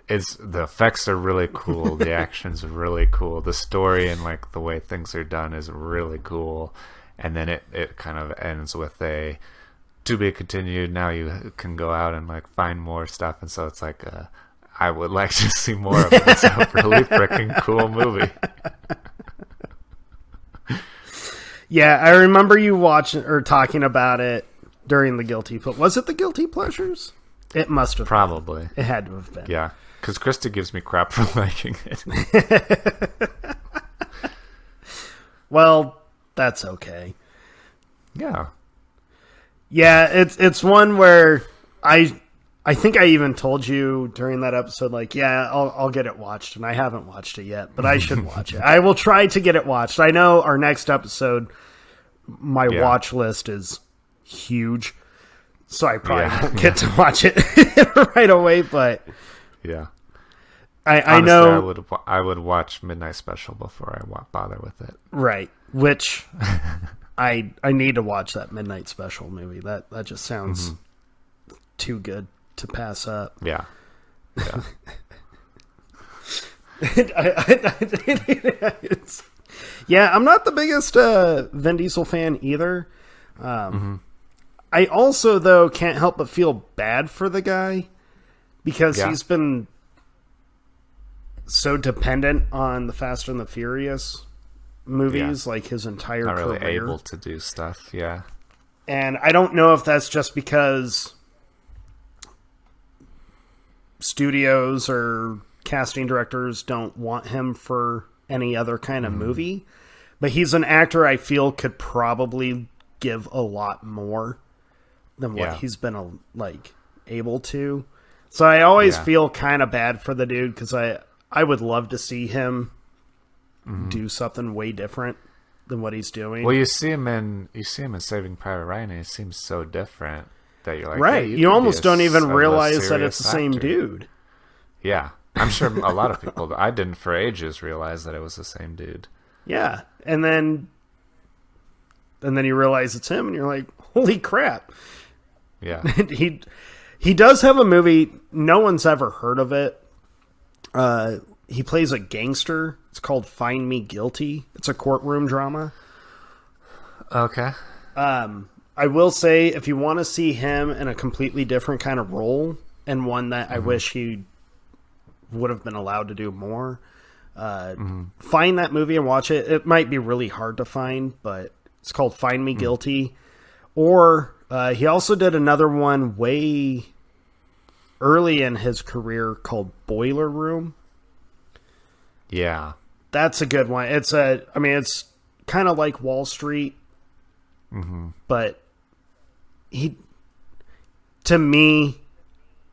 the effects are really cool. The action's really cool. The story and like the way things are done is really cool. And then it kind of ends with a to be continued. Now you can go out and like find more stuff. And so it's like I would like to see more of it. It's a really freaking cool movie. Yeah, I remember you watching or talking about it during the Guilty Pleasures. Was it the Guilty Pleasures? It must have Probably. Been. It had to have been. Yeah, because Krista gives me crap for liking it. Well, that's okay. Yeah. Yeah, it's one where I think I even told you during that episode, like, yeah, I'll get it watched, and I haven't watched it yet, but I should watch it. I will try to get it watched. I know our next episode, my watch list is huge, so I probably won't get to watch it right away, but yeah. I Honestly, know I would watch Midnight Special before I bother with it. Right, which I need to watch that Midnight Special movie. That just sounds too good to pass up. Yeah. Yeah. Yeah, I'm not the biggest Vin Diesel fan either. I also, though, can't help but feel bad for the guy because he's been so dependent on the Fast and the Furious movies, like his entire Not career. really able to do stuff, yeah. And I don't know if that's just because studios or casting directors don't want him for any other kind of movie. But he's an actor I feel could probably give a lot more than what he's been able to. So I always feel kind of bad for the dude because I would love to see him do something way different than what he's doing. Well, you see him in Saving Private Ryan, and it seems so different that you're like, right. Hey, you almost don't even realize that it's the same dude. Yeah, I'm sure a lot of people. I didn't for ages realize that it was the same dude. Yeah, and then you realize it's him, and you're like, holy crap! Yeah, he does have a movie. No one's ever heard of it. He plays a gangster. It's called Find Me Guilty. It's a courtroom drama. Okay. I will say, if you want to see him in a completely different kind of role, and one that I wish he would have been allowed to do more, find that movie and watch it. It might be really hard to find, but it's called Find Me Guilty. Or he also did another one way early in his career called Boiler Room. Yeah. That's a good one. It's kind of like Wall Street, but to me,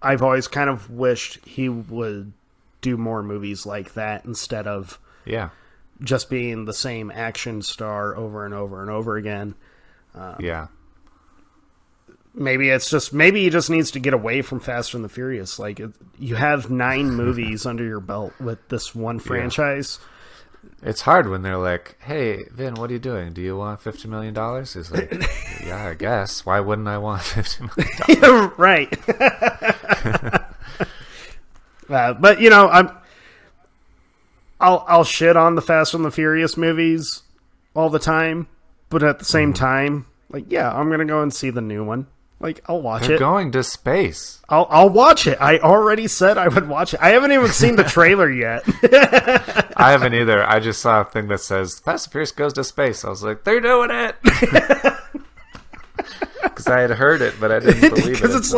I've always kind of wished he would do more movies like that instead of just being the same action star over and over and over again. Maybe he just needs to get away from Fast and the Furious. Like, you have 9 movies under your belt with this one franchise. It's hard when they're like, "Hey, Vin, what are you doing? Do you want $50 million?" He's like, "Yeah, I guess. Why wouldn't I want $50 million?" Right. But I'll shit on the Fast and the Furious movies all the time, but at the same time, I'm gonna go and see the new one. I'll watch it. They're going to space. I'll watch it. I already said I would watch it. I haven't even seen the trailer yet. I haven't either. I just saw a thing that says Fast and Furious goes to space. I was like, they're doing it. Because I had heard it, but I didn't believe it. Because it's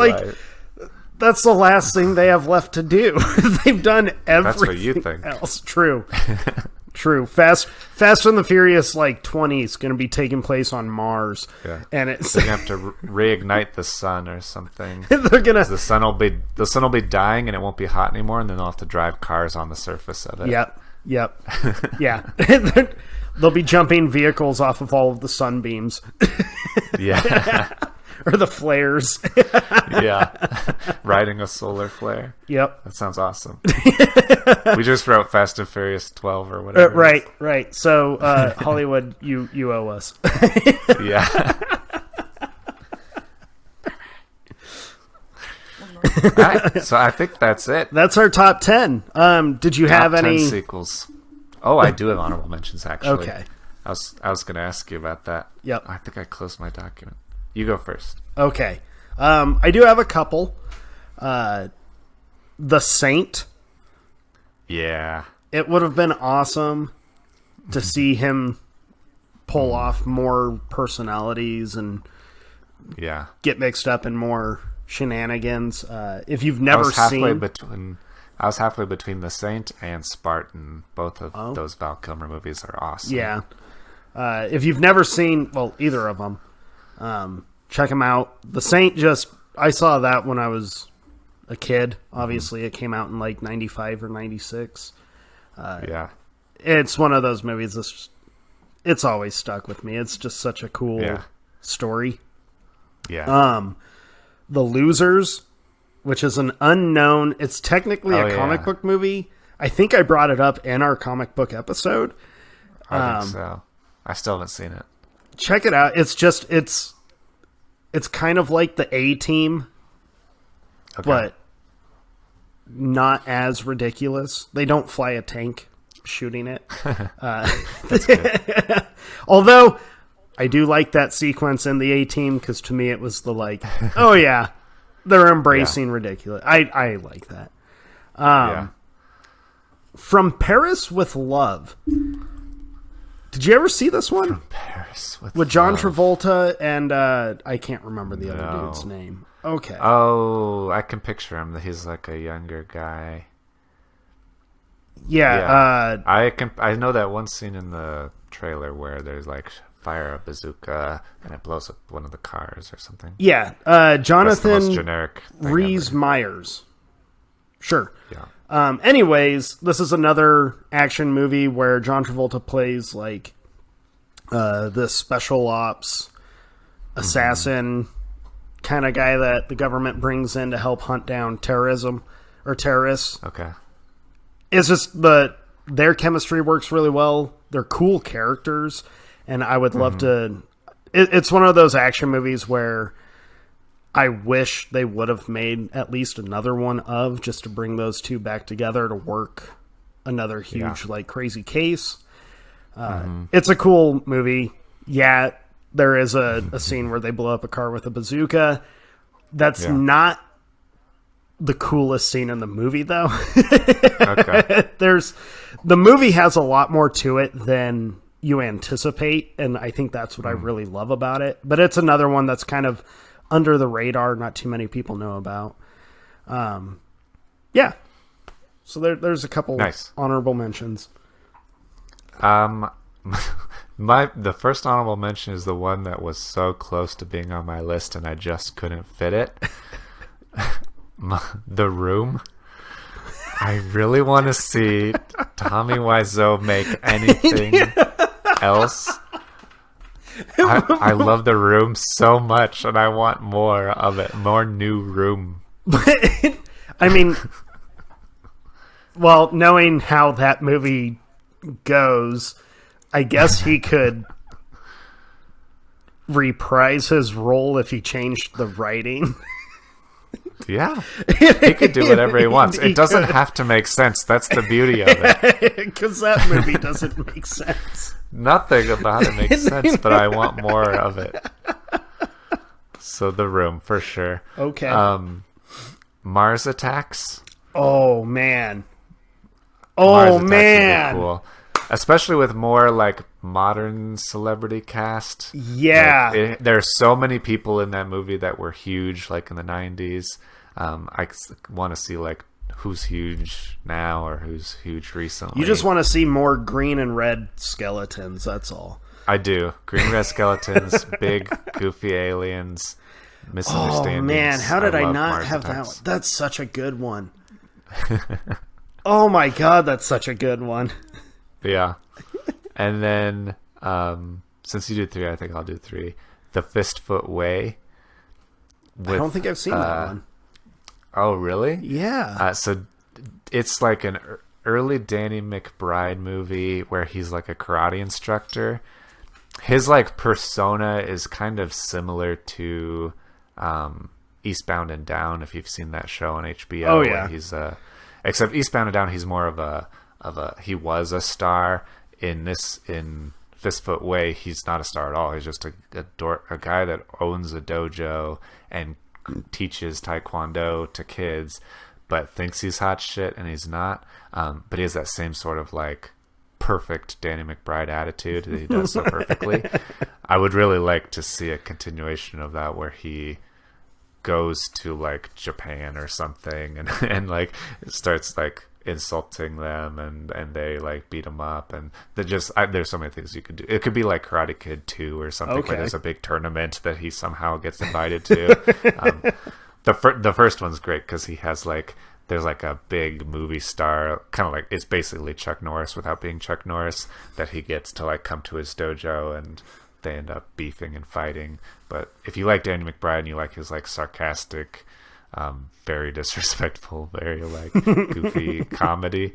that's the last thing they have left to do. They've done everything That's what you think. else. True. True. Fast and the Furious like 20 is going to be taking place on Mars. Yeah. And it's they're gonna have to reignite the sun or something. they're gonna The sun will be dying and it won't be hot anymore, and then they'll have to drive cars on the surface of it. Yep. Yeah. They'll be jumping vehicles off of all of the sunbeams. Yeah. Or the flares. Yeah. Riding a solar flare. Yep. That sounds awesome. We just wrote Fast and Furious 12 or whatever. Right. So, Hollywood, you owe us. Yeah. All right, so I think that's it. That's our top 10. Did you have Top 10 any sequels? Oh, I do have honorable mentions, actually. Okay. I was going to ask you about that. Yep. I think I closed my document. You go first. Okay. I do have a couple. The Saint. Yeah. It would have been awesome to see him pull off more personalities and Yeah. get mixed up in more shenanigans. If you've never I was halfway between The Saint and Spartan. Both of those Val Kilmer movies are awesome. Yeah. If you've never seen, well, either of them, check them out. The Saint I saw that when I was a kid. Obviously, it came out in like 95 or 96. Yeah. It's one of those movies it's always stuck with me. It's just such a cool story. Yeah. The Losers, which is an unknown, it's technically a comic book movie. I think I brought it up in our comic book episode. I think so. I still haven't seen it. Check it out. It's kind of like the A-Team, but not as ridiculous. They don't fly a tank shooting it. That's good. Although I do like that sequence in the A-Team, because to me it was the like, oh yeah, they're embracing ridiculous. I like that. From Paris with Love. Did you ever see this one? From Paris with John Travolta and I can't remember the other dude's name. Okay. Oh, I can picture him. He's like a younger guy. Yeah. I know that one scene in the trailer where there's like fire a bazooka and it blows up one of the cars or something. Yeah. Jonathan That's the most generic thing Rhys ever. Myers. Sure. Yeah. Anyways, this is another action movie where John Travolta plays like this special ops assassin kind of guy that the government brings in to help hunt down terrorism or terrorists. Okay. It's just their chemistry works really well. They're cool characters, and I would love to. It's one of those action movies where I wish they would have made at least another one of, just to bring those two back together to work another huge like crazy case. It's a cool movie. Yeah, there is a scene where they blow up a car with a bazooka. That's not the coolest scene in the movie, though. Okay. The movie has a lot more to it than you anticipate, and I think that's what I really love about it. But it's another one that's kind of under the radar, not too many people know about. Yeah. So there's a couple honorable mentions. The first honorable mention is the one that was so close to being on my list and I just couldn't fit it. The Room. I really want to see Tommy Wiseau make anything else. I love The Room so much, and I want more of it. More new Room. I mean, well, knowing how that movie goes, I guess he could reprise his role if he changed the writing. Yeah. He could do whatever he wants. It doesn't have to make sense. That's the beauty of it. Because that movie doesn't make sense. Nothing about it makes sense, but I want more of it. So The Room, for sure. Okay. Mars Attacks. Oh, man. Mars Attacks would be cool. Especially with more like modern celebrity cast. Yeah. Like, there's so many people in that movie that were huge, like in the 90s. I want to see like who's huge now or who's huge recently. You just want to see more green and red skeletons, that's all. I do. Green red skeletons, big goofy aliens, misunderstandings. Oh man, how did I love not Mars have that Attacks. one? That's such a good one. Oh my god, that's such a good one. Yeah. And then, since you did 3, I think I'll do 3. The Fistfoot Way. I don't think I've seen that one. Oh, really? Yeah. So it's like an early Danny McBride movie where he's like a karate instructor. His like persona is kind of similar to Eastbound and Down, if you've seen that show on HBO. Oh yeah. Where he's except Eastbound and Down, he's more of a he was a star. In Fistfoot Way, he's not a star at all. He's just a guy that owns a dojo and teaches taekwondo to kids, but thinks he's hot shit and he's not. But he has that same sort of like perfect Danny McBride attitude that he does so perfectly. I would really like to see a continuation of that where he goes to like Japan or something and like starts like insulting them and they like beat him up and they just there's so many things you could do. It could be like Karate Kid 2 or something where there's a big tournament that he somehow gets invited to. The first one's great because he has like there's like a big movie star, kind of like it's basically Chuck Norris without being Chuck Norris, that he gets to like come to his dojo and they end up beefing and fighting. But if you like Danny McBride and you like his like sarcastic, very disrespectful, very like goofy comedy,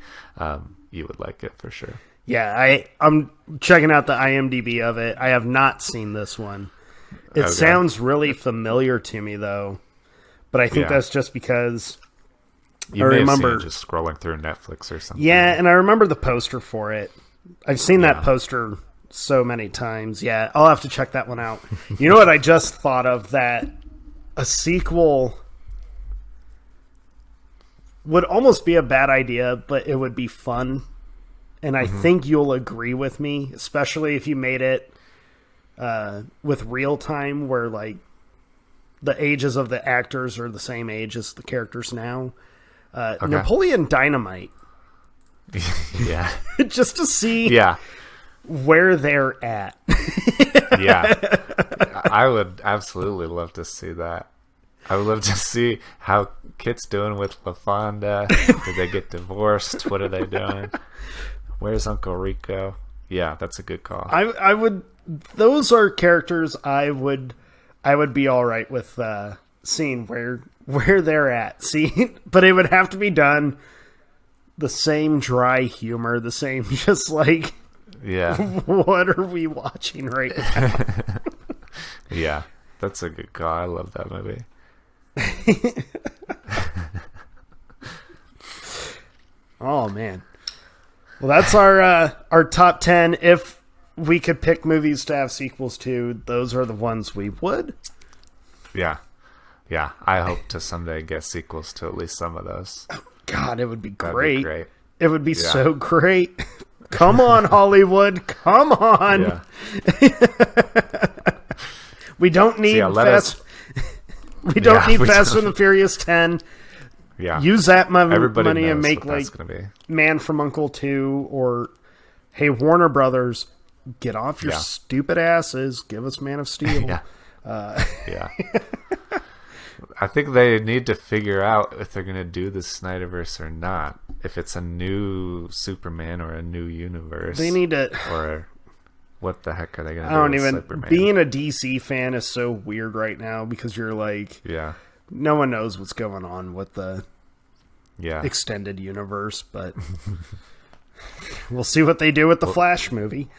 you would like it for sure. Yeah, I'm checking out the IMDb of it. I have not seen this one. It sounds really familiar to me though, but I think that's just because I remember have seen it just scrolling through Netflix or something. Yeah, and I remember the poster for it. I've seen that poster so many times. Yeah, I'll have to check that one out. You know what I just thought of? That a sequel would almost be a bad idea, but it would be fun. And I think you'll agree with me, especially if you made it with real time where like the ages of the actors are the same age as the characters now. Napoleon Dynamite. Yeah. Just to see where they're at. Yeah. I would absolutely love to see that. I would love to see how Kit's doing with LaFonda. Did they get divorced? What are they doing? Where's Uncle Rico? Yeah, that's a good call. I would. Those are characters I would be all right with seeing where they're at. See, but it would have to be done the same dry humor, the same just like what are we watching right now? Yeah, that's a good call. I love that movie. Oh man. Well, that's our top 10. If we could pick movies to have sequels to, those are the ones we would. Yeah. Yeah, I hope to someday get sequels to at least some of those. Oh, God, it would be great. That'd be great. It would be so great. Come on, Hollywood. Come on. Yeah. We don't need Fast and the Furious 10. Yeah. Use that money knows and make like Man from U.N.C.L.E. 2 or hey, Warner Brothers, get off your stupid asses. Give us Man of Steel. Yeah. Yeah. I think they need to figure out if they're going to do the Snyderverse or not. If it's a new Superman or a new universe. They need to... Or what the heck are they going to do with Superman? Being a DC fan is so weird right now because you're like... Yeah. No one knows what's going on with the extended universe, but we'll see what they do with the Flash movie.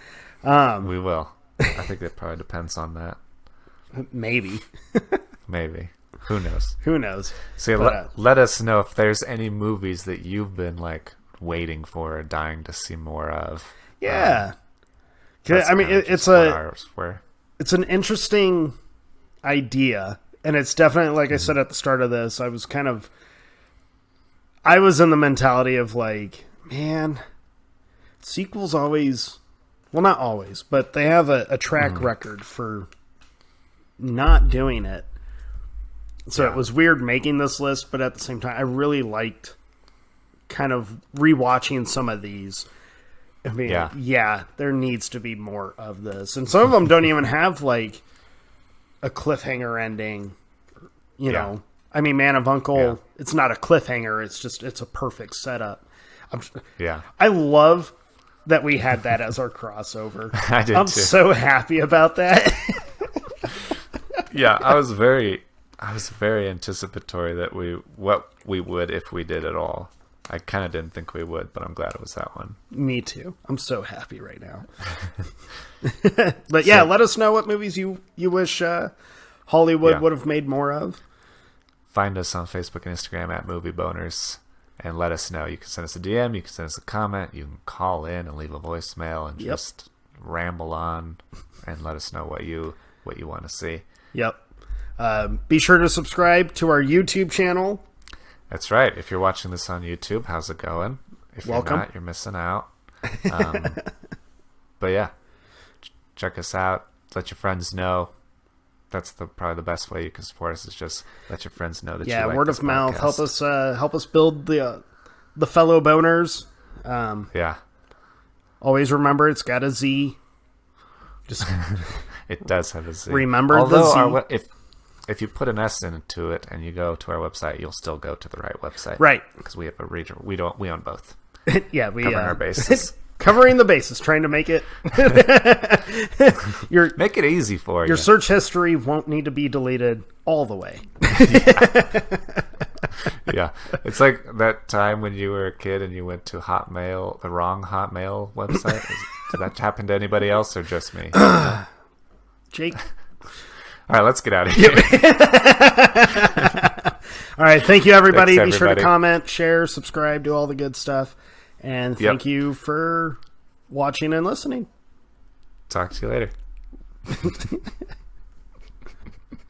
We will. I think it probably depends on that. Maybe. Maybe. Who knows? Who knows? So let us know if there's any movies that you've been like waiting for or dying to see more of. Yeah. I mean, it's an interesting idea. And it's definitely, like I said at the start of this, I was in the mentality of like, man, sequels always, well, not always, but they have a track record for not doing it. So it was weird making this list, but at the same time, I really liked kind of rewatching some of these, I mean, yeah, there needs to be more of this. And some of them don't even have, like, a cliffhanger ending, you know. I mean, Man of Uncle, it's not a cliffhanger. It's a perfect setup. I love that we had that as our crossover. I'm too. so happy about that. Yeah, I was very anticipatory that what we would if we did it all. I kind of didn't think we would, but I'm glad it was that one. Me too. I'm so happy right now. But yeah, let us know what movies you wish Hollywood would have made more of. Find us on Facebook and Instagram at Movie Boners and let us know. You can send us a DM, you can send us a comment, you can call in and leave a voicemail and just ramble on and let us know what you want to see. Yep. Be sure to subscribe to our YouTube channel. That's right. If you're watching this on YouTube, how's it going? If you're not, you're missing out. But yeah, check us out. Let your friends know. That's probably the best way you can support us, is just let your friends know that you like word this of mouth. podcast. Help us build the fellow boners. Always remember it's got a Z. Just it does have a Z. Remember the Z. If you put an S into it and you go to our website, you'll still go to the right website. Right. Because we have a region. We own both. Yeah, we covering our bases. Covering the bases, trying to make it make it easy for you. Your search history won't need to be deleted all the way. Yeah. It's like that time when you were a kid and you went to Hotmail, the wrong Hotmail website. Did that happen to anybody else or just me? Jake. All right, let's get out of here. All right, thank you, everybody. Thanks, Be sure to comment, share, subscribe, do all the good stuff. And thank you for watching and listening. Talk to you later.